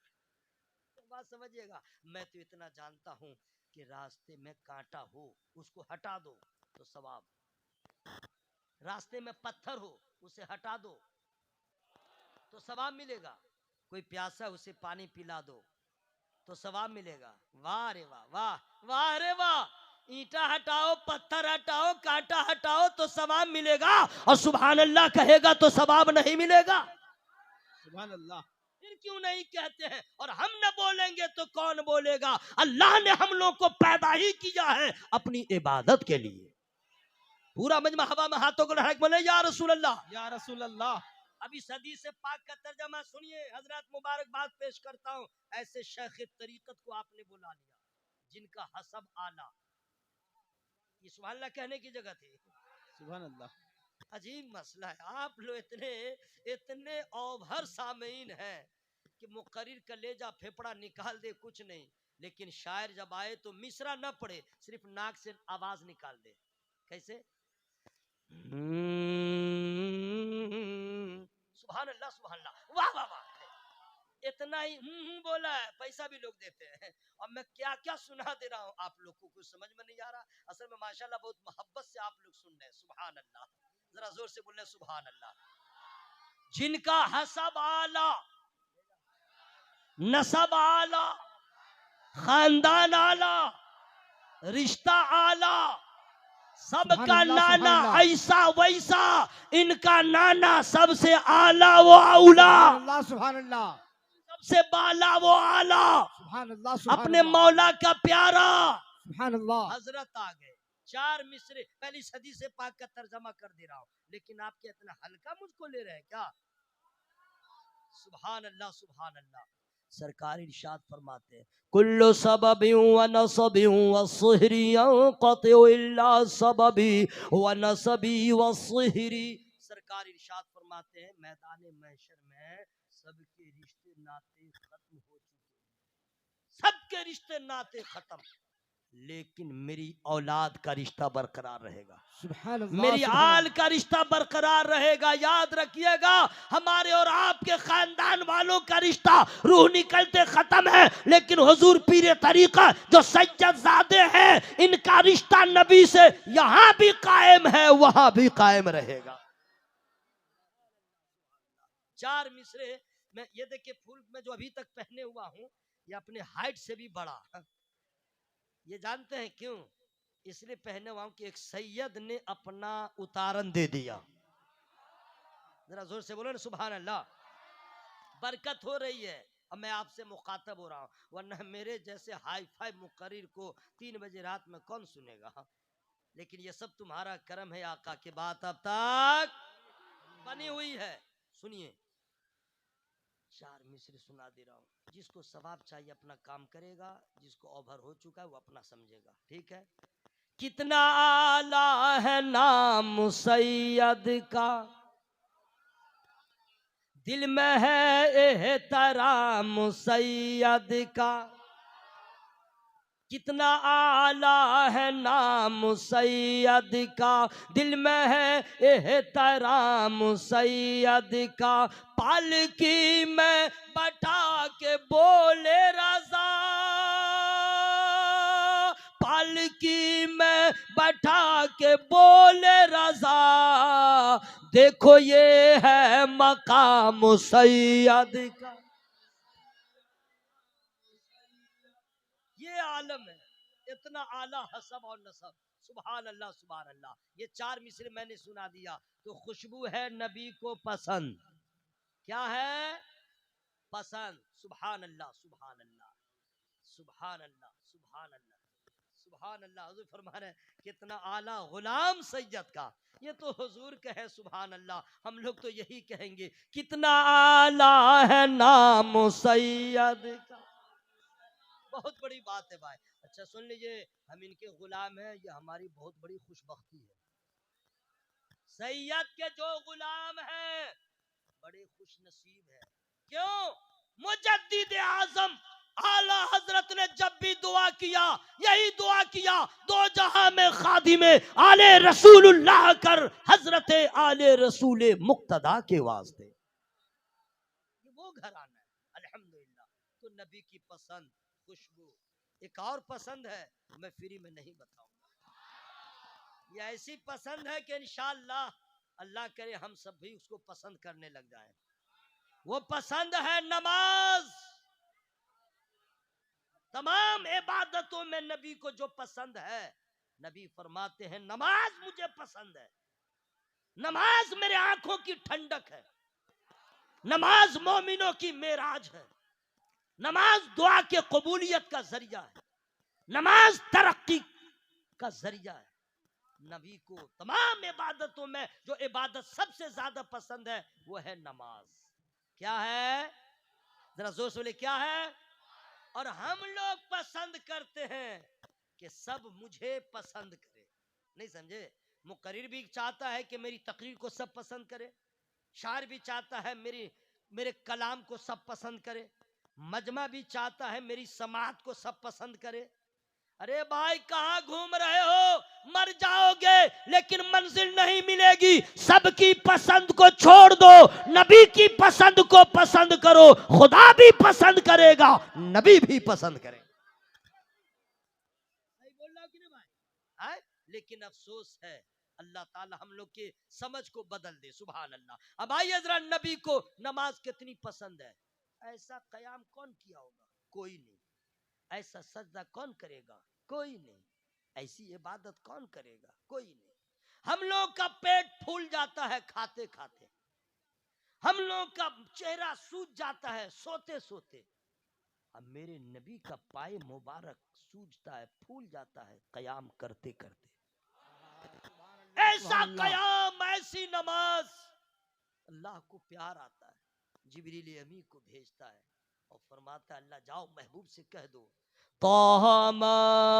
तो बात समझिएगा, मैं तो इतना जानता हूँ कि रास्ते में कांटा हो उसको हटा दो तो सवाब, रास्ते में पत्थर हो उसे हटा दो तो सवाब मिलेगा, कोई प्यासा उसे पानी पिला दो तो सवाब मिलेगा। वाह रे वाह, वाह वाह रे वाह, ईंटा हटाओ पत्थर हटाओ कांटा हटाओ तो सवाब मिलेगा, और सुभान अल्लाह कहेगा तो सवाब नहीं मिलेगा। सुभान अल्लाह। फिर क्यों नहीं कहते हैं? और हम न बोलेंगे तो कौन बोलेगा? अल्लाह ने हम लोग को पैदा ही किया है अपनी इबादत के लिए। पूरा मजमा हवा में हाथों को लहरा के बोले या रसूल अल्लाह, या रसूल अल्लाह। अभी सदी से पाक का तर्जमा सुनिए। हजरत मुबारकबाद पेश करता हूँ ऐसे शेख तरीकत को आपने बुला लिया जिनका हसब आला, ये सुभान अल्लाह कहने की जगह थी। सुभान अल्लाह। अजीब मसला है, आप लोग इतने इतने ओभर सामीन हैं कि मुकर्रिर कलेजा फेफड़ा निकाल दे कुछ नहीं, लेकिन शायर जब आए तो मिसरा न पढ़े, सिर्फ नाक से आवाज निकाल दे। कैसे? सुभान अल्लाह, सुभान अल्लाह, वाह वाह वाह, इतना ही बोला है, पैसा भी लोग देते हैं। और मैं क्या क्या सुना दे रहा हूँ आप लोग को, कुछ समझ में नहीं आ रहा। असल में माशाल्लाह बहुत मोहब्बत से आप लोग सुन रहे हैं। सुभान अल्लाह, जरा जोर से बोल रहे सुभान अल्लाह। जिनका हसब आला, नसब आला, खानदान आला, रिश्ता आला, सबका नाना ऐसा वैसा, इनका नाना सबसे आला वो आउला, सुभान अल्लाह, सबसे बाला वो आला, सुभान अल्लाह, अपने मौला का प्यारा। सुभान अल्लाह। हजरत आ गए, 4 मिसरे पहली सदी से पाक का तर्जमा कर दे रहा हूँ, लेकिन आप क्या इतना हल्का मुझको ले रहे हैं क्या? सुभान अल्लाह, सुभान अल्लाह। सरकार इरशाद फरमाते हैं कुल्लु सबबिन व नसबिन व सुहरी यंक़तिउ इल्ला सबबी व नसबी व सुहरी। सरकार इरशाद फरमाते हैं मैदान महशर में सबके रिश्ते नाते खत्म हो चुके हैं, सबके रिश्ते नाते खत्म, लेकिन मेरी औलाद का रिश्ता बरकरार रहेगा, सुभान अल्लाह, मेरी आल का रिश्ता बरकरार रहेगा। याद रखिएगा, हमारे और आपके खानदान वालों का रिश्ता रूह निकलते खत्म है, लेकिन हुजूर पीर तरीका जो सज्जदजादे हैं, इनका रिश्ता नबी से यहां भी कायम है वहां भी कायम रहेगा। 4 मिसरे में ये देखिए, फूल में जो अभी तक पहने हुआ हूं ये अपने हाइट से भी बड़ा, ये जानते हैं क्यों? इसलिए पहने हुआ हूं कि एक सैयद ने अपना उतारन दे दिया। जरा जोर से बोलो ना सुभान अल्लाह। बरकत हो रही है, अब मैं आपसे मुखातब हो रहा हूं, वरना मेरे जैसे हाई फाई मुकर्रिर को 3 बजे रात में कौन सुनेगा? लेकिन ये सब तुम्हारा करम है आका, की बात अब तक बनी हुई है। सुनिए 4 मिसरे सुना दे रहा हूं, जिसको सवाब चाहिए अपना काम करेगा, जिसको ओवर हो चुका है वो अपना समझेगा। ठीक है। कितना आला है नाम सैयद का, दिल में है एहतराम सैयद का। कितना आला है नाम सैयद का, दिल में है एहतराम सैयद का। पालकी में बैठा के बोले रज़ा, पालकी में बैठा के बोले रज़ा, देखो ये है मकाम सैयद का। ये आलम है, इतना आला हसब और नसब। सुभान अल्लाह सुभान अल्लाह। ये 4 मिसरे मैंने सुना दिया। तो खुशबू है नबी को पसंद। क्या है? पसंद। सुभान अल्लाह सुभान अल्लाह सुभान अल्लाह सुभान अल्लाह सुभान अल्लाह। हुजूर फरमा रहे कितना आला गुलाम सैयद का। ये तो हुजूर कहे सुभान अल्लाह, हम लोग तो यही कहेंगे कितना आला है नाम सैयद का। बहुत बड़ी बात है भाई। अच्छा सुन लीजिए, हम इनके गुलाम हैं, ये हमारी बहुत बड़ी खुशबख्ती है। सैयद के जो गुलाम हैं बड़े खुश नसीब है। क्यों? मुजद्दिद आजम आला हजरत ने जब भी दुआ किया, यही दुआ किया, दो जहां में खादिम आले रसूलुल्लाह कर, हजरत आले रसूल मुक्तदा के वास्ते। वो घराना है अल्हम्दुलिल्लाह। तो नबी की पसंद खुशबू। एक और पसंद है, मैं फ्री में नहीं बताऊंगा। ये ऐसी पसंद है कि इंशाअल्लाह अल्लाह करे हम सब भी उसको पसंद करने लग जाए। वो पसंद है नमाज। तमाम इबादतों में नबी को जो पसंद है, नबी फरमाते हैं नमाज मुझे पसंद है। नमाज मेरे आंखों की ठंडक है। नमाज मोमिनों की मेराज है। नमाज दुआ के कबूलियत का जरिया है। नमाज तरक्की का जरिया है। नबी को तमाम इबादतों में जो इबादत सबसे ज्यादा पसंद है वो है नमाज। क्या है? जरा जोर से बोले क्या है? और हम लोग पसंद करते हैं कि सब मुझे पसंद करे। नहीं समझे? मुकर्रिर भी चाहता है कि मेरी तकरीर को सब पसंद करे, शायर भी चाहता है मेरे कलाम को सब पसंद करे, मजमा भी चाहता है मेरी समाअत को सब पसंद करे। अरे भाई कहां घूम रहे हो? मर जाओगे लेकिन मंजिल नहीं मिलेगी। सबकी पसंद को छोड़ दो, नबी की पसंद को पसंद करो। खुदा भी पसंद करेगा, नबी भी पसंद करेगा। बोल रहा कि नहीं भाई? है? लेकिन अफसोस है अल्लाह ताला हम लोग के समझ को बदल दे। सुभान अल्लाह। अब आइए जरा, नबी को नमाज कितनी पसंद है। ऐसा कयाम कौन किया होगा? कोई नहीं। ऐसा सजदा कौन करेगा? कोई नहीं। ऐसी इबादत कौन करेगा? कोई नहीं। हम लोग का पेट फूल जाता है खाते खाते, हम लोग का चेहरा सूज जाता है सोते सोते। अब मेरे नबी का पाए मुबारक सूजता है, फूल जाता है कयाम करते करते। ऐसा कयाम, ऐसी नमाज, अल्लाह को प्यार आता है। जिब्रील अमी को भेजता है और फरमाता है अल्लाह जाओ महबूब से कह दो ताहा मा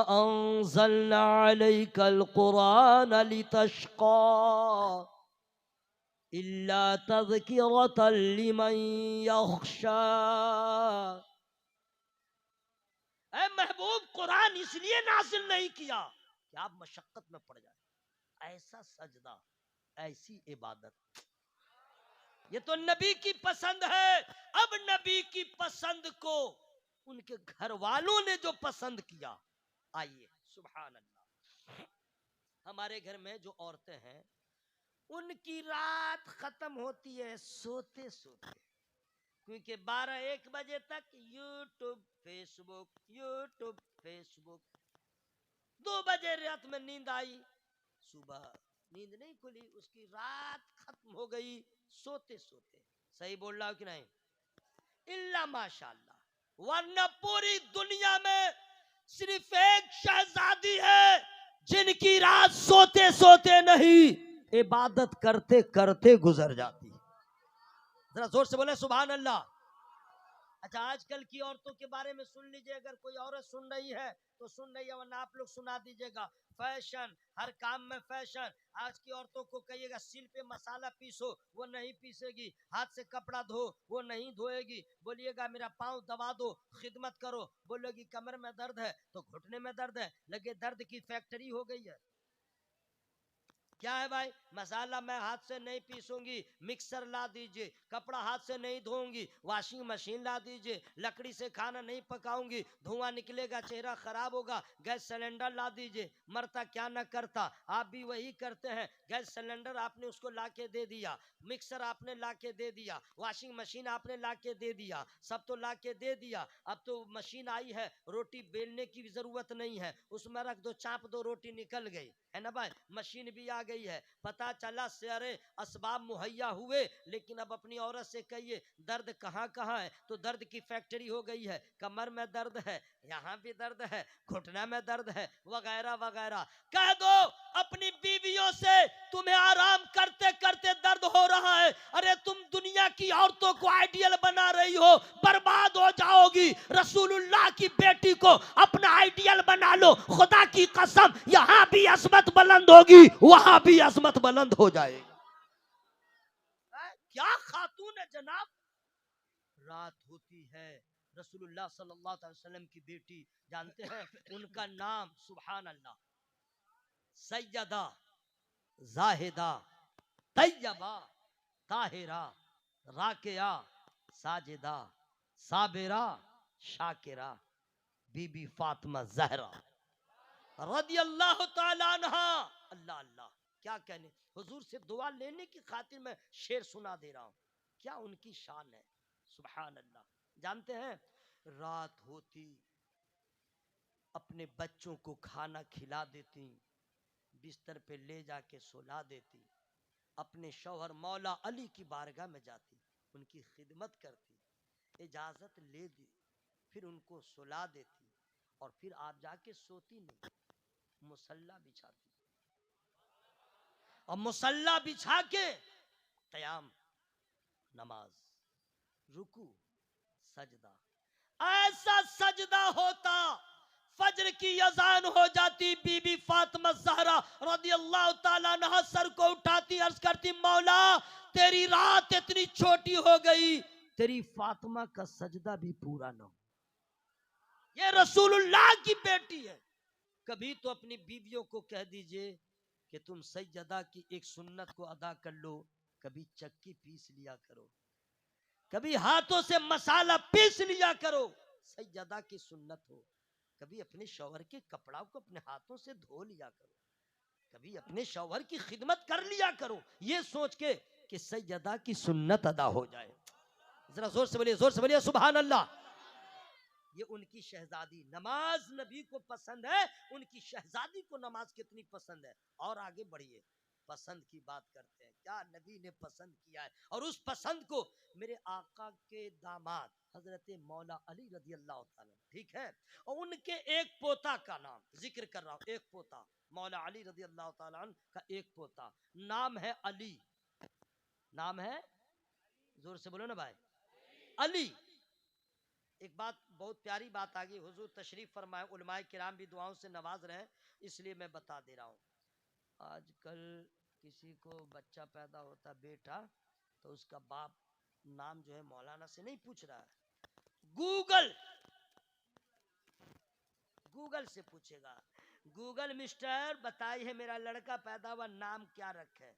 अंज़लना अलैकल कुरान लितश्क़ा इल्ला तज़किरतन लिमन यख़शा। ऐ महबूब, कुरान इसलिए नाज़िल नहीं किया कि आप मशक्कत में पड़ जाए। ऐसा सजदा, ऐसी इबादत, ये तो नबी की पसंद है। अब नबी की पसंद को उनके घर वालों ने जो पसंद किया, आइए सुभान अल्लाह। हमारे घर में जो औरतें हैं उनकी रात खत्म होती है सोते सोते, क्योंकि 12-1 बजे तक यूट्यूब फेसबुक। 2 बजे रात में नींद आई, सुबह नींद नहीं खुली, उसकी रात खत्म हो गई सोते सोते। सही बोल रहा हूं कि नहीं? इल्ला माशाअल्लाह। वरना पूरी दुनिया में सिर्फ एक शहजादी है जिनकी रात सोते सोते नहीं, इबादत करते करते गुजर जाती है। जरा जोर से बोले सुभान अल्लाह। अच्छा, आजकल की औरतों के बारे में सुन लीजिए, अगर कोई औरत सुन रही है तो सुन रही है, वरना आप लोग सुना दीजिएगा। फैशन, हर काम में फैशन। आज की औरतों को कहिएगा सील पे मसाला पीसो, वो नहीं पीसेगी। हाथ से कपड़ा धो, वो नहीं धोएगी। बोलिएगा मेरा पाँव दबा दो, खिदमत करो, बोलेगी कमर में दर्द है तो घुटने में दर्द है, लगे दर्द की फैक्ट्री हो गई है। क्या है भाई, मसाला मैं हाथ से नहीं पीसूंगी, मिक्सर ला दीजिए। कपड़ा हाथ से नहीं धोऊंगी, वॉशिंग मशीन ला दीजिए। लकड़ी से खाना नहीं पकाऊंगी, धुआं निकलेगा, चेहरा खराब होगा। गैस सिलेंडर ला दीजिए। मरता क्या न करता, आप भी वही करते हैं। गैस सिलेंडर आपने उसको ला के दे दिया, मिक्सर आपने ला के दे दिया, वॉशिंग मशीन आपने ला के दे दिया, सब तो ला के दे दिया। अब तो मशीन आई है, रोटी बेलने की जरूरत नहीं है, उसमें रख दो, चाप दो, रोटी निकल गई, है ना भाई। मशीन भी आ गई है। पता चला सारे असबाब मुहैया हुए, लेकिन अब अपनी औरत से कहिए दर्द कहाँ कहाँ है, तो दर्द की फैक्ट्री हो गई है। कमर में दर्द है, यहाँ भी दर्द है, घुटना में दर्द है, वगैरह वगैरह। कह दो अपनी बीवियों से तुम्हें आराम करते करते दर्द हो रहा है। अरे तुम दुनिया की औरतों को आइडियल बना रही हो, बर्बाद हो जाओगी। रसूलुल्लाह की बेटी को अपना आइडियल बना लो, खुदा की कसम यहां भी अजमत बुलंद होगी, वहां भी अजमत बुलंद हो जाएगी। क्या खातून है जनाब। रात होती है, रसूलुल्लाह सल्लल्लाहु अलैहि वसल्लम की बेटी, जानते हैं उनका नाम, सुभान अल्लाह, सैयदा जाहिदा तैयबा ताहिरा राकिया साजिदा साबिरा शाकिरा बीबी फातिमा जहरा रदी अल्लाह ताला अन्हा। अल्लाह अल्लाह, क्या कहने, हुजूर से दुआ लेने की खातिर मैं शेर सुना दे रहा हूँ। क्या उनकी शान है, सुभान अल्लाह। जानते हैं, रात होती अपने बच्चों को खाना खिला देती, बिस्तर पे ले जाके सुला देती, अपने शौहर मौला अली की बारगाह में जाती, उनकी खिदमत करती, इजाजत ले दी, फिर उनको सुला देती, और फिर आप जाके सोती नहीं, मुसल्ला बिछाती, और मुसल्ला बिछा के कयाम, नमाज, रुकू, सजदा, ऐसा सजदा होता, फजर की अजान हो जाती, बीबी फातिमा ज़हरा रज़ी अल्लाह ताला अन्हा सर को उठाती, अर्ज करती मौला तेरी रात इतनी छोटी हो गई, तेरी फातिमा का सजदा भी पूरा ना हो। ये रसूलुल्लाह की बेटी है। कभी तो अपनी बीवियों को कह दीजिए कि तुम सैयदा की एक सुन्नत को अदा कर लो, कभी चक्की पीस लिया करो, कभी हाथों से मसाला पीस लिया करो, सैयदा की सुन्नत हो। कभी अपने शौहर के कपड़ा को अपने हाथों से धो लिया करो, कभी अपने शौहर की खिदमत कर लिया करो, ये सोच के कि सैयदा की सुन्नत अदा हो जाए। जरा जोर से बोलिए, जोर से बोलिए सुभान अल्लाह। ये उनकी शहजादी, नमाज नबी को पसंद है, उनकी शहजादी को नमाज कितनी पसंद है। और आगे बढ़िए, पसंद की बात करते हैं, क्या नबी ने पसंद किया है, और उस पसंद को मेरे आका के दामाद हजरत मौला अली रजी अल्लाह ताला, ठीक है, और उनके एक पोता का नाम जिक्र कर रहा हूं, एक पोता, मौला अली रजी अल्लाह ताला का एक पोता, नाम है अली, नाम है, जोर से बोलो ना भाई, अली। एक बात, बहुत प्यारी बात आ गई, हुजूर तशरीफ फरमाए, उलमाए किराम भी दुआओं से नवाज रहे, इसलिए मैं बता दे रहा हूँ। आजकल किसी को बच्चा पैदा होता बेटा, तो उसका बाप नाम जो है मौलाना से नहीं पूछ रहा है, गूगल गूगल से पूछेगा। गूगल मिस्टर बताइए मेरा लड़का पैदा हुआ नाम क्या रखे,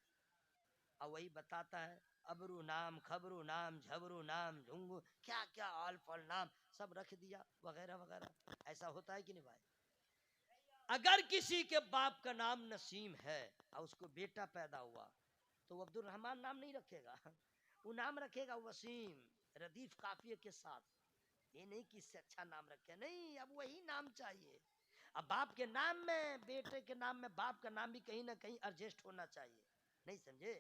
और वही बताता है, अबरू नाम, खबरू नाम, झबरू नाम, झुंगू, क्या क्या आल फल नाम सब रख दिया, वगैरह वगैरह। ऐसा होता है कि नहीं भाई? अगर किसी के बाप का नाम नसीम है और उसको बेटा पैदा हुआ, तो अब्दुल रहमान नाम नहीं रखेगा, वो नाम रखेगा वसीम, रदीफ काफिये के साथ। ये नहीं कि इससे अच्छा नाम रखे, नहीं, अब वही नाम चाहिए। अब बाप के नाम में, बेटे के नाम में बाप का नाम भी कहीं ना कहीं एडजस्ट होना चाहिए, नहीं समझे?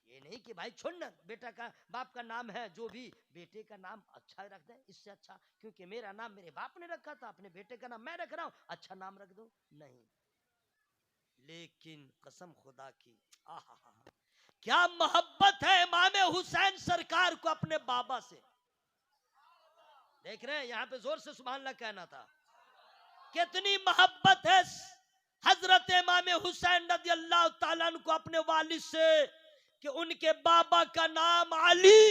ये नहीं कि भाई छोड़ ना, बेटा का बाप का नाम है जो भी, बेटे का नाम अच्छा रख दे, इससे अच्छा, क्योंकि मेरा नाम मेरे बाप ने रखा था, अपने बेटे का नाम मैं रख रहा हूं, अच्छा नाम रख दो, नहीं। लेकिन कसम खुदा की, आहा, क्या मोहब्बत है इमाम हुसैन सरकार को अपने बाबा से। देख रहे हैं यहाँ पे जोर से सुभान अल्लाह कहना था। कितनी मोहब्बत है हजरत इमाम हुसैन रज़ी अल्लाह ताला अन्हु को अपने वालिद से कि उनके बाबा का नाम अली,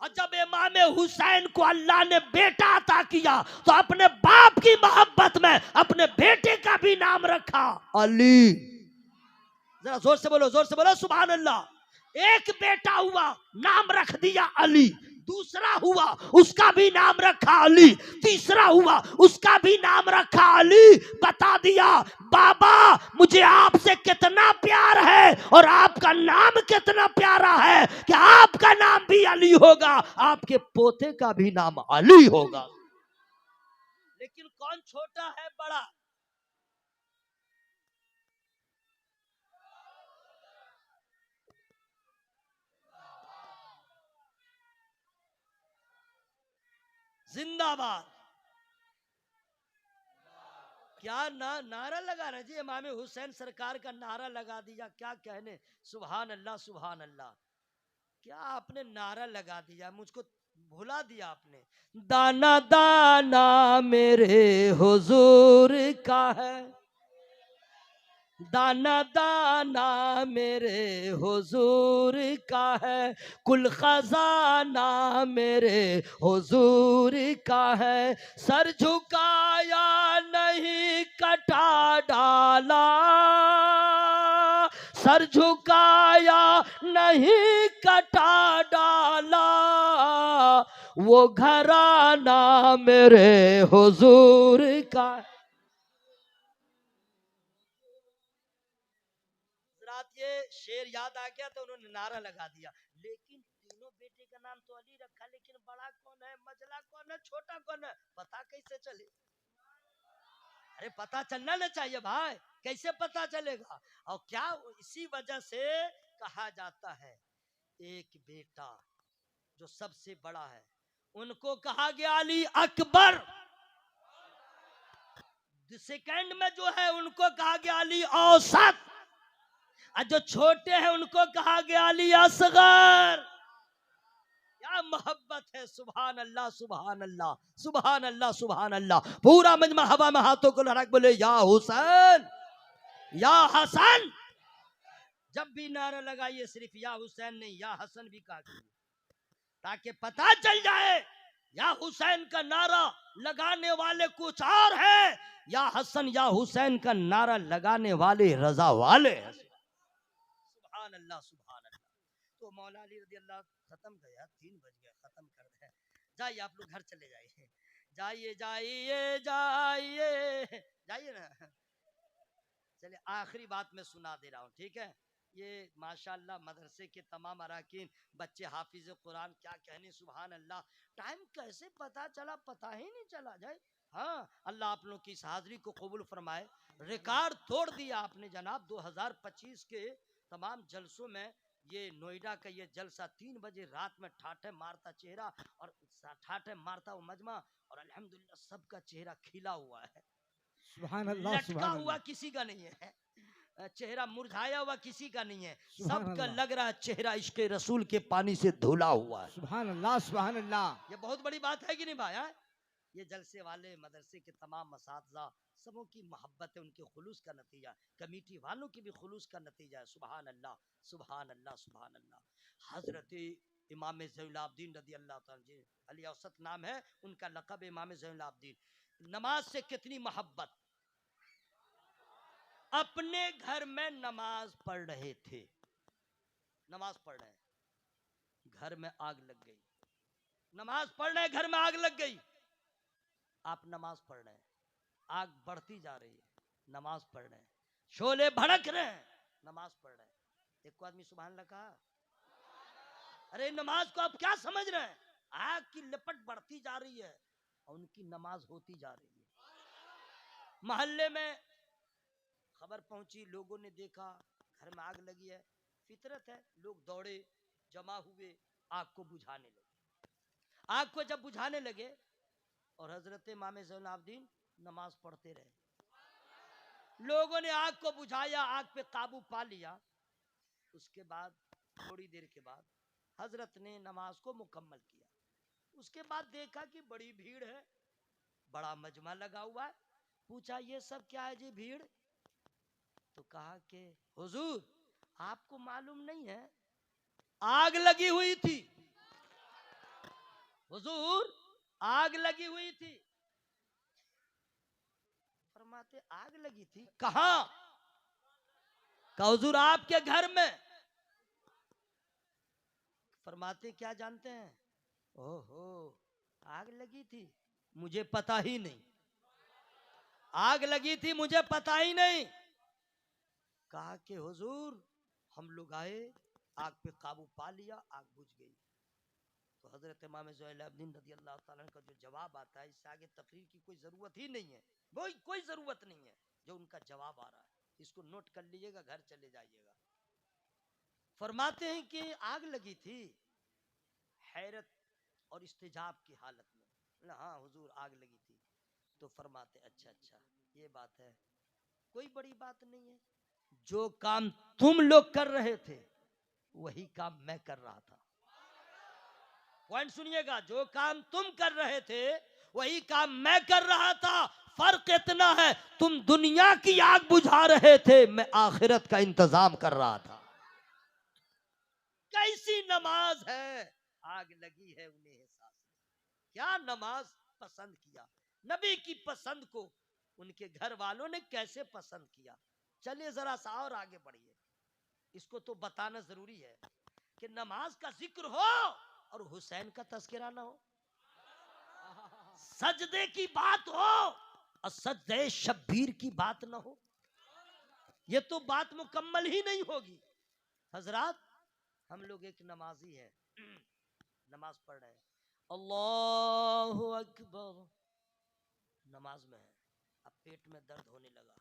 और जब इमाम हुसैन को अल्लाह ने बेटा अता किया तो अपने बाप की मोहब्बत में अपने बेटे का भी नाम रखा अली। जरा जोर से बोलो सुभान अल्लाह। एक बेटा हुआ, नाम रख दिया अली। दूसरा हुआ, उसका भी नाम रखा अली। तीसरा हुआ, उसका भी नाम रखा अली। बता दिया बाबा मुझे आपसे कितना प्यार है और आपका नाम कितना प्यारा है कि आपका नाम भी अली होगा, आपके पोते का भी नाम अली होगा। लेकिन कौन छोटा है बड़ा? जिंदाबाद। क्या नारा लगा रहे जी, इमाम हुसैन सरकार का नारा लगा दिया। क्या कहने, सुभान अल्लाह सुभान अल्लाह। क्या आपने नारा लगा दिया, मुझको भुला दिया आपने। दाना दाना मेरे हुजूर का है, दाना दाना मेरे हुजूर का है, कुल खजाना मेरे हुजूर का है। सर झुकाया नहीं कटा डाला, सर झुकाया नहीं कटा डाला, वो घराना मेरे हुजूर का। ये शेर याद आ गया तो उन्होंने नारा लगा दिया। लेकिन तीनों बेटे का नाम तो अली रखा, लेकिन बड़ा कौन है, मझला कौन है, छोटा कौन है, पता कैसे चले? अरे पता चलना ना चाहिए भाई, कैसे पता चलेगा? और क्या इसी वजह से कहा जाता है एक बेटा जो सबसे बड़ा है उनको कहा गया अली अकबर, सेकंड में जो है उनको कहा गया अली औसत, और जो छोटे हैं उनको कहा गया अली असगर। क्या मोहब्बत है, सुभान अल्लाह सुभान अल्लाह सुभान अल्लाह सुभान अल्लाह। पूरा मजमा हवा में हाथों को लहरा के बोले या हुसैन या हसन। जब भी नारा लगाइए सिर्फ या हुसैन नहीं या हसन भी कहा कीजिए, ताकि पता चल जाए या हुसैन का नारा लगाने वाले कुछ और है, या हसन या हुसैन का नारा लगाने वाले रजा वाले हैं। सुभान अल्लाह सुभान अल्लाह। तो मौला अली रज़ी अल्लाह खत्म गया, 3 बज गए, खत्म कर दे। जाइए आप लोग घर चले जाइए, जाइए जाइए जाइए जाइए ना। चलिए आखिरी बात मैं सुना दे रहा हूँ, ठीक है? ये माशाअल्लाह मदरसे के तमाम अराकीन बच्चे हाफिज कुरान, क्या कहने सुभान अल्लाह। टाइम कैसे पता चला, पता ही नहीं चला जाए। हाँ, अल्लाह आप लोग की इस हाजिरी को कबूल फरमाए। रिकॉर्ड तोड़ दिया आपने जनाब। 2025 के तमाम जलसों में ये नोएडा का ये जलसा 3 बजे रात में ठाठे मारता चेहरा और ठाठे मारता वो मजमा, और अल्हम्दुलिल्लाह सबका चेहरा खिला हुआ है, सुभान अल्लाह लटका सुभान हुआ अल्लाह किसी का नहीं है, चेहरा मुरझाया हुआ किसी का नहीं है, सुभान सबका अल्लाह लग रहा है चेहरा इश्क रसूल के पानी से धुला हुआ है। सुभान अल्लाह सुभान अल्लाह। ये बहुत बड़ी बात है कि नहीं भाई? हाँ? ये जलसे वाले मदरसे के तमाम मसातिज़ा सबों की मोहब्बत है, उनके खुलूस का नतीजा, कमेटी वालों की भी खुलूस का नतीजा है। सुभान अल्लाह सुभान अल्लाह सुभान अल्लाह। हजरत इमाम ज़ैनुल आबिदीन रज़ी अल्लाह ताला जी, अली औसत नाम है उनका, लक़ब इमाम ज़ैनुल आबिदीन। नमाज से कितनी मोहब्बत, अपने घर में नमाज पढ़ रहे थे, नमाज पढ़ रहे हैं, घर में आग लग गई, नमाज पढ़ रहे हैं, घर में आग लग गई। आप नमाज पढ़ रहे हैं, आग बढ़ती जा रही है, नमाज पढ़ रहे हैं, शोले भड़क रहे हैं, नमाज पढ़ रहे हैं। एक को आदमी सुभान अल्लाह कहा, अरे नमाज को आप क्या समझ रहे हैं? आग की लपट बढ़ती जा रही है और उनकी नमाज होती जा रही है। मोहल्ले में खबर पहुंची, लोगों ने देखा घर में आग लगी है, फितरत है, लोग दौड़े, जमा हुए, आग को बुझाने लगे। आग को जब बुझाने लगे और हजरत इमाम ज़ैनुल आबिदीन नमाज पढ़ते रहे, लोगों ने आग को बुझाया, आग पे काबू पा लिया। उसके बाद थोड़ी देर के बाद हजरत ने नमाज को मुकम्मल किया। उसके बाद देखा कि बड़ी भीड़ है, बड़ा मजमा लगा हुआ है। पूछा ये सब क्या है जी भीड़? तो कहा कि हुजूर आपको मालूम नहीं है आग लगी हुई थी, हुजूर आग लगी हुई थी। फरमाते आग लगी थी कहां? कहा हुजूर आपके घर में। फरमाते क्या जानते हैं? ओहो आग लगी थी, मुझे पता ही नहीं, आग लगी थी मुझे पता ही नहीं। कहा कि हुजूर हम लोग आए, आग पे काबू पा लिया, आग बुझ गई। तो हजरत इमाम ज़ुहैल रज़ी अल्लाह ताला का जो जवाब आता है, इससे आगे तकरीर की कोई जरूरत ही नहीं है, कोई जरूरत नहीं है। जो उनका जवाब आ रहा है इसको नोट कर लीजिएगा, घर चले जाइएगा। फरमाते हैं कि आग लगी थी, हैरत और इस्तेजाब की हालत में। हाँ हुजूर आग लगी थी। तो फरमाते अच्छा अच्छा ये बात है, कोई बड़ी बात नहीं है, जो काम तुम लोग कर रहे थे वही काम मैं कर रहा था। पॉइंट सुनिएगा, जो काम तुम कर रहे थे वही काम मैं कर रहा था। फर्क इतना है तुम दुनिया की आग बुझा रहे थे, मैं आखिरत का इंतजाम कर रहा था। कैसी नमाज है, आग लगी है उन्हें एहसास, क्या नमाज पसंद किया, नबी की पसंद को उनके घर वालों ने कैसे पसंद किया। चलिए जरा सा और आगे बढ़िए, इसको तो बताना जरूरी है कि नमाज का जिक्र हो और हुसैन का तस्करा ना हो, सजदे की बात हो और सजदे शब्बीर की बात ना हो, ये तो बात मुकम्मल ही नहीं होगी। हजरात हम लोग एक नमाजी हैं, नमाज पढ़ रहे हैं, अल्लाहु अकबर, नमाज में है, अब पेट में दर्द होने लगा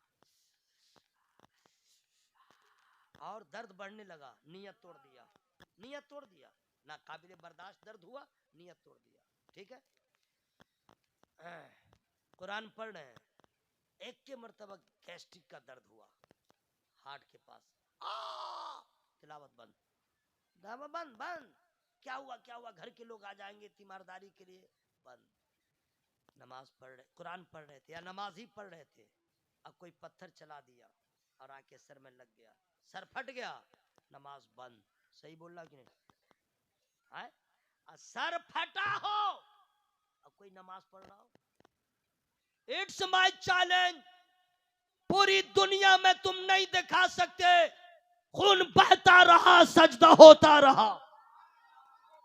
और दर्द बढ़ने लगा, नियत तोड़ दिया, नियत तोड़ दिया, ना काबिल बर्दाश्त दर्द हुआ, नियत तोड़ दिया। ठीक है, कुरान पढ़ रहे हैं, एक के मर्तबा गैस्ट्रिक का दर्द हुआ हार्ट के पास, तिलावत बंद, दावा बंद बंद, क्या हुआ क्या हुआ, घर के लोग आ जाएंगे तीमारदारी के लिए, बंद। नमाज पढ़ रहे, कुरान पढ़ रहे थे या नमाज ही पढ़ रहे थे, अब कोई पत्थर चला दिया और आके सर में लग गया, सर फट गया, नमाज बंद। सही बोल रहा कि नहीं है? सर फटा हो अब कोई नमाज पढ़ रहा हो, इट्स माय चैलेंज, पूरी दुनिया में तुम नहीं दिखा सकते, खून बहता रहा सजदा होता रहा।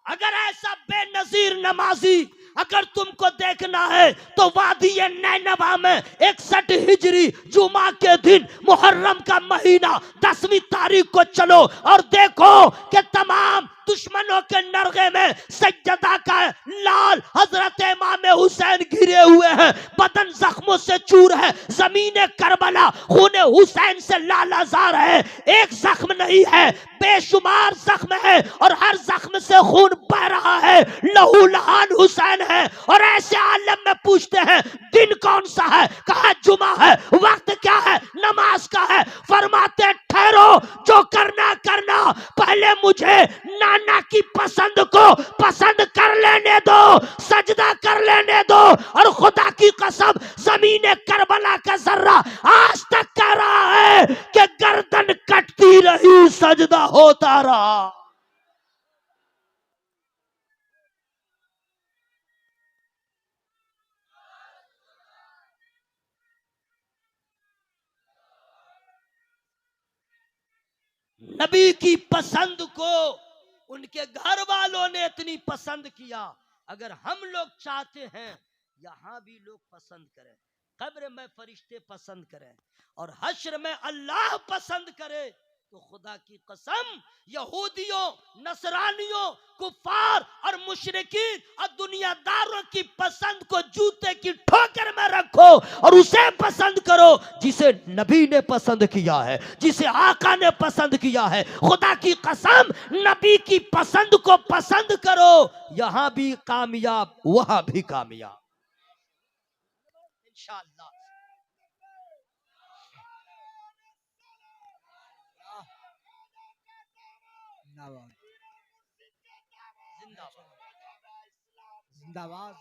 अगर ऐसा बेनजीर नमाजी अगर तुमको देखना है तो वादी नैनवा में 61 हिजरी जुमा के दिन मुहर्रम का महीना 10वीं तारीख को चलो और देखो कि तमाम दुश्मनों के नरगे में सज्जदा का लाल हजरत इमाम हुसैन घिरे हुए हैं, बदन जख्मों से चूर है, जमीन करबला खून हुसैन से लालाजार है, एक जख्म नहीं है बेशुमार जख्म है और हर जख्म से खून बह रहा है, लहू लहान हुसैन है। और ऐसे आलम में पूछते हैं दिन कौन सा है, कहा जुमा है, वक्त क्या है, नमाज का है। फरमाते ठहरो, जो करना करना, पहले मुझे नाना की पसंद को पसंद कर लेने दो, सजदा कर लेने दो। और खुदा की कसम जमीन करबला का जर्रा आज तक कह रहा है कि गर्दन कटती रही सजदा होता रहा। नबी की पसंद को उनके घर वालों ने इतनी पसंद किया, अगर हम लोग चाहते हैं यहां भी लोग पसंद करें, कब्र में फरिश्ते पसंद करें और हश्र में अल्लाह पसंद करे, तो खुदा की कसम यहूदियों, नसरानियों, कुफार और मुशरिकीन और दुनियादारों की पसंद को जूते की ठोकर में रखो और उसे पसंद करो जिसे नबी ने पसंद किया है, जिसे आका ने पसंद किया है। खुदा की कसम नबी की पसंद को पसंद करो, यहां भी कामयाब वहां भी कामयाब इंशाअल्लाह। जिंदाबाद।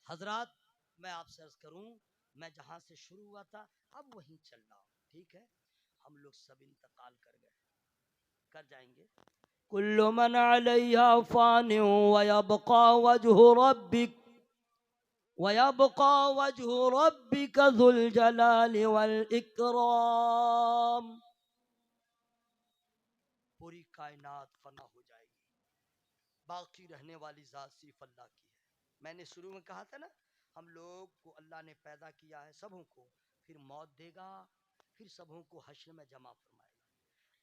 हजरात, मैं आपसे अर्ज करूं, मैं जहां से शुरू हुआ था अब वहीं चल रहा हूं, ठीक है। हम लोग सब इंतकाल कर गए, कर जाएंगे। कुल्लु मन अलैहा फान व यबका वजहु रब्बिक ज़ुल जलाली वल इकराम। पूरी कायनात फना हो जाएगी, बाकी रहने वाली जात सिर्फ अल्लाह की है। मैंने शुरू में कहा था ना, हम लोग को अल्लाह ने पैदा किया है सबों को, फिर मौत देगा, फिर सबों को हश्र में जमा फरमाएगा।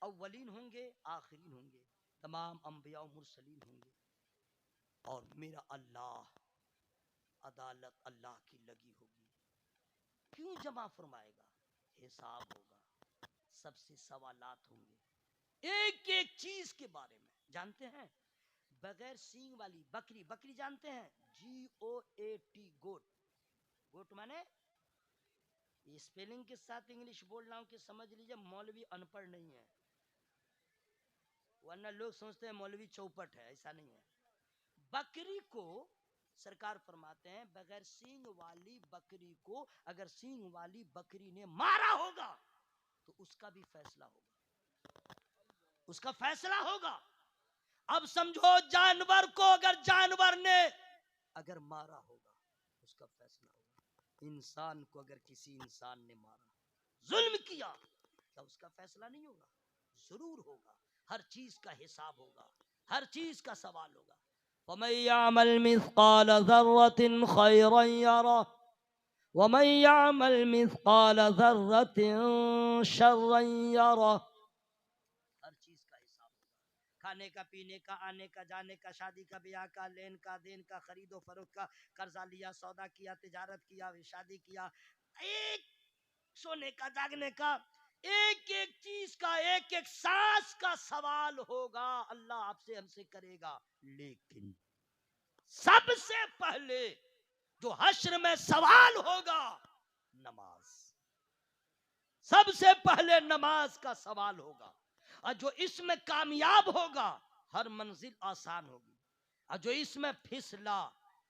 अव्वलीन होंगे, आखिरीन होंगे, तमाम अंबिया और मुरसलीन होंगे, और मेरा अल्लाह अदालत अल्लाह की लगी होगी। क्यों जमा फरमाएगा? हिसाब होगा, सबसे सवालात होंगे एक एक चीज के बारे में। जानते हैं बगैर सींग वाली बकरी, बकरी जानते हैं, GOAT, गोट। गोट माने, ये स्पेलिंग के साथ इंग्लिश बोल रहा हूं कि समझ लीजिए मौलवी अनपढ़ नहीं है, वरना लोग सोचते हैं मौलवी चौपट है, ऐसा नहीं है। बकरी को सरकार फरमाते हैं बगैर सींग वाली बकरी को अगर सींग वाली बकरी ने मारा होगा तो उसका भी फैसला होगा, उसका फैसला होगा। अब समझो जानवर को अगर जानवर ने अगर मारा होगा उसका फैसला होगा। इंसान को अगर किसी इंसान ने मारा, जुल्म किया, क्या उसका फैसला नहीं होगा? जरूर होगा। हर चीज का हिसाब होगा, हर चीज का सवाल होगा। वमन यअमल मिस्काल ज़र्रतिन खैरन यरह वमन यअमल मिस्काल ज़र्रतिन शर्रन यरह। हर चीज का हिसाब होगा, खाने का, पीने का, आने का, जाने का, शादी का, ब्याह का, लेन का, देन का, खरीदो फरोख्त का, कर्जा लिया, सौदा किया, तिजारत किया, शादी किया, एक सोने का, जागने का, एक एक चीज का, एक एक सांस का सवाल होगा, अल्लाह आपसे हमसे करेगा। लेकिन सबसे पहले जो हश्र में सवाल होगा, नमाज। सबसे पहले नमाज का सवाल होगा, और जो इसमें कामयाब होगा हर मंजिल आसान होगी, और जो इसमें फिसला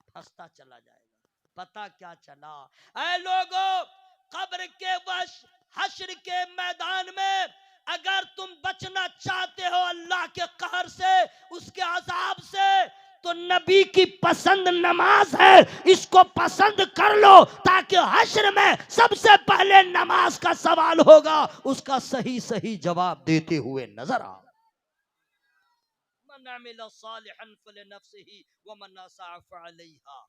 फंसता चला जाएगा। पता क्या चला? ऐ लोगों, कब्र के वश हश्र के मैदान में अगर तुम बचना चाहते हो अल्लाह के कहर से, उसके अजाब से, तो नबी की पसंद नमाज है, इसको पसंद कर लो, ताकि हश्र में सबसे पहले नमाज का सवाल होगा, उसका सही सही जवाब देते हुए नजर आओ। मन अमिल सालिहन फलिनफ्सिही व मन असा फअलैहा।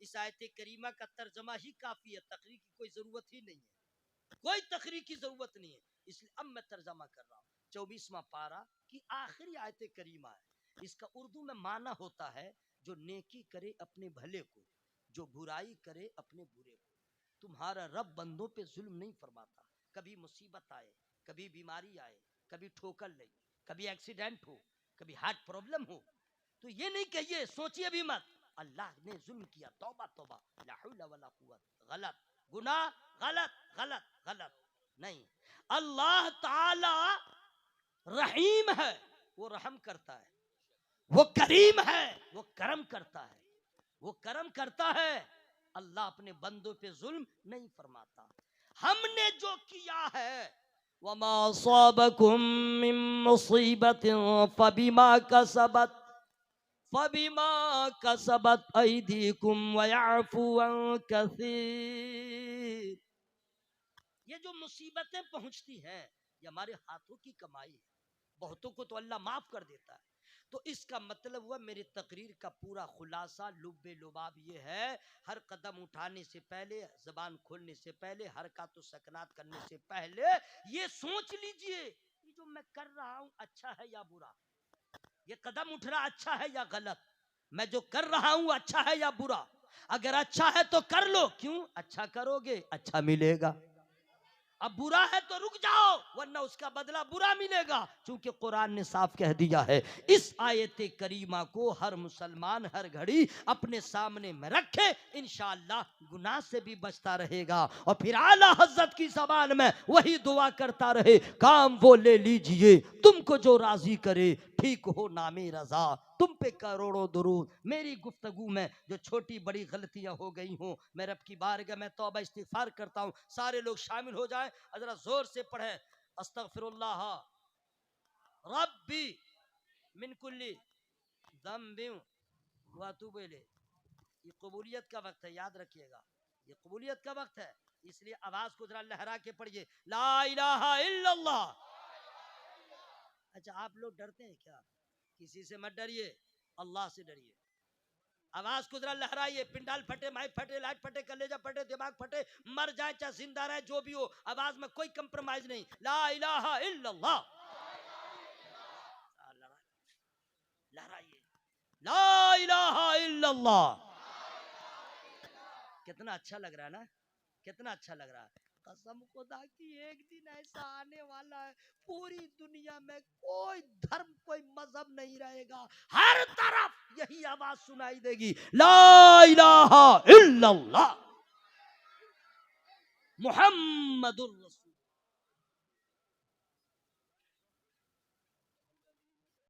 इस आयत करीमा का तर्जमा ही काफी है, तकरीर की कोई जरूरत ही नहीं है, कोई तकरीर की जरूरत नहीं है। इसलिए अब मैं तर्जमा कर रहा हूँ। 24वां पारा की आखिरी आयत करीमा है। इसका उर्दू में माना होता है जो नेकी करे अपने भले को, जो बुराई करे अपने बुरे को। तुम्हारा रब बंदों पे जुल्म नहीं फरमाता। कभी मुसीबत आए, कभी बीमारी आए, कभी ठोकर लगे, कभी एक्सीडेंट हो, कभी हार्ट प्रॉब्लम हो, तो ये नहीं कहिए, सोचिए भी मत अल्लाह ने जुल्म किया, तौबा तौबा, ला हौला वला कुव्वत, गलत, गुनाह, गलत गलत गलत नहीं। अल्लाह ताला रहीम है, वो रहम करता है, वो करीम है, वो करम करता है, वो करम करता है। अल्लाह अपने बंदों पे जुल्म नहीं फरमाता। हमने जो किया है, वमा असाबकुम मिन मुसीबतिन फबिमा कसबत ऐदीकुम व यअफू अन कसीर। ये जो मुसीबतें पहुंचती हैं ये हमारे हाथों की कमाई है, बहुतों को तो अल्लाह माफ कर देता है। तो इसका मतलब हुआ मेरी तकरीर का पूरा खुलासा लुब्बे लुबाब ये है, हर कदम उठाने से पहले, जबान खोलने से पहले, हरकत व सकनात करने से पहले ये सोच लीजिए ये जो मैं कर रहा हूं अच्छा है या बुरा, ये कदम उठ रहा अच्छा है या गलत, मैं जो कर रहा हूं अच्छा है या बुरा। अगर अच्छा है तो कर लो, क्यों? अच्छा करोगे अच्छा मिलेगा, अब बुरा है तो रुक जाओ, वरना उसका बदला बुरा मिलेगा, क्योंकि कुरान ने साफ कह दिया है। इस आयत करीमा को हर मुसलमान हर घड़ी अपने सामने में रखे, इंशाअल्लाह गुनाह से भी बचता रहेगा। और फिर आला हजरत की ज़बान में वही दुआ करता रहे, काम वो ले लीजिए तुमको जो राजी करे, ठीक हो नामे रजा, तुम पे करोड़ों दुरूद। मेरी गुफ्तगू में जो छोटी बड़ी गलतियां हो गई हों, मैं रब की बारगाह में तौबा इस्तिगफार करता हूं। सारे लोग शामिल हो जाएं, जरा जोर से पढ़े, अस्तगफिरुल्लाह रब्बी मिन कुल्ली ज़ंबिन व अतूबु इलैह। ये कबूलियत का वक्त है, याद रखिएगा, ये कबूलियत का वक्त है, इसलिए आवाज को जरा लहरा के पढ़िए, ला इलाहा इल्लल्लाह। अच्छा, आप लोग डरते हैं क्या? किसी से मत डरिए, अल्लाह से डरिए। आवाज को जरा लहराइए, पिंडाल फटे, माइक फटे, लाइट फटे, कलेजा फटे, दिमाग फटे, मर जाए चाहे जिंदा रहे, जो भी हो, आवाज में कोई कंप्रोमाइज नहीं। ला इलाहा इल्लल्लाह, लहराइए, ला इलाहा इल्लल्लाह। कितना अच्छा लग रहा है ना, कितना अच्छा लग रहा है। कसम खुदा की एक दिन ऐसा आने वाला है, पूरी दुनिया में कोई धर्म कोई मजहब नहीं रहेगा, हर तरफ यही आवाज सुनाई देगी, ला इलाहा इल्लल्लाह मुहम्मदुर रसूलुल्लाह।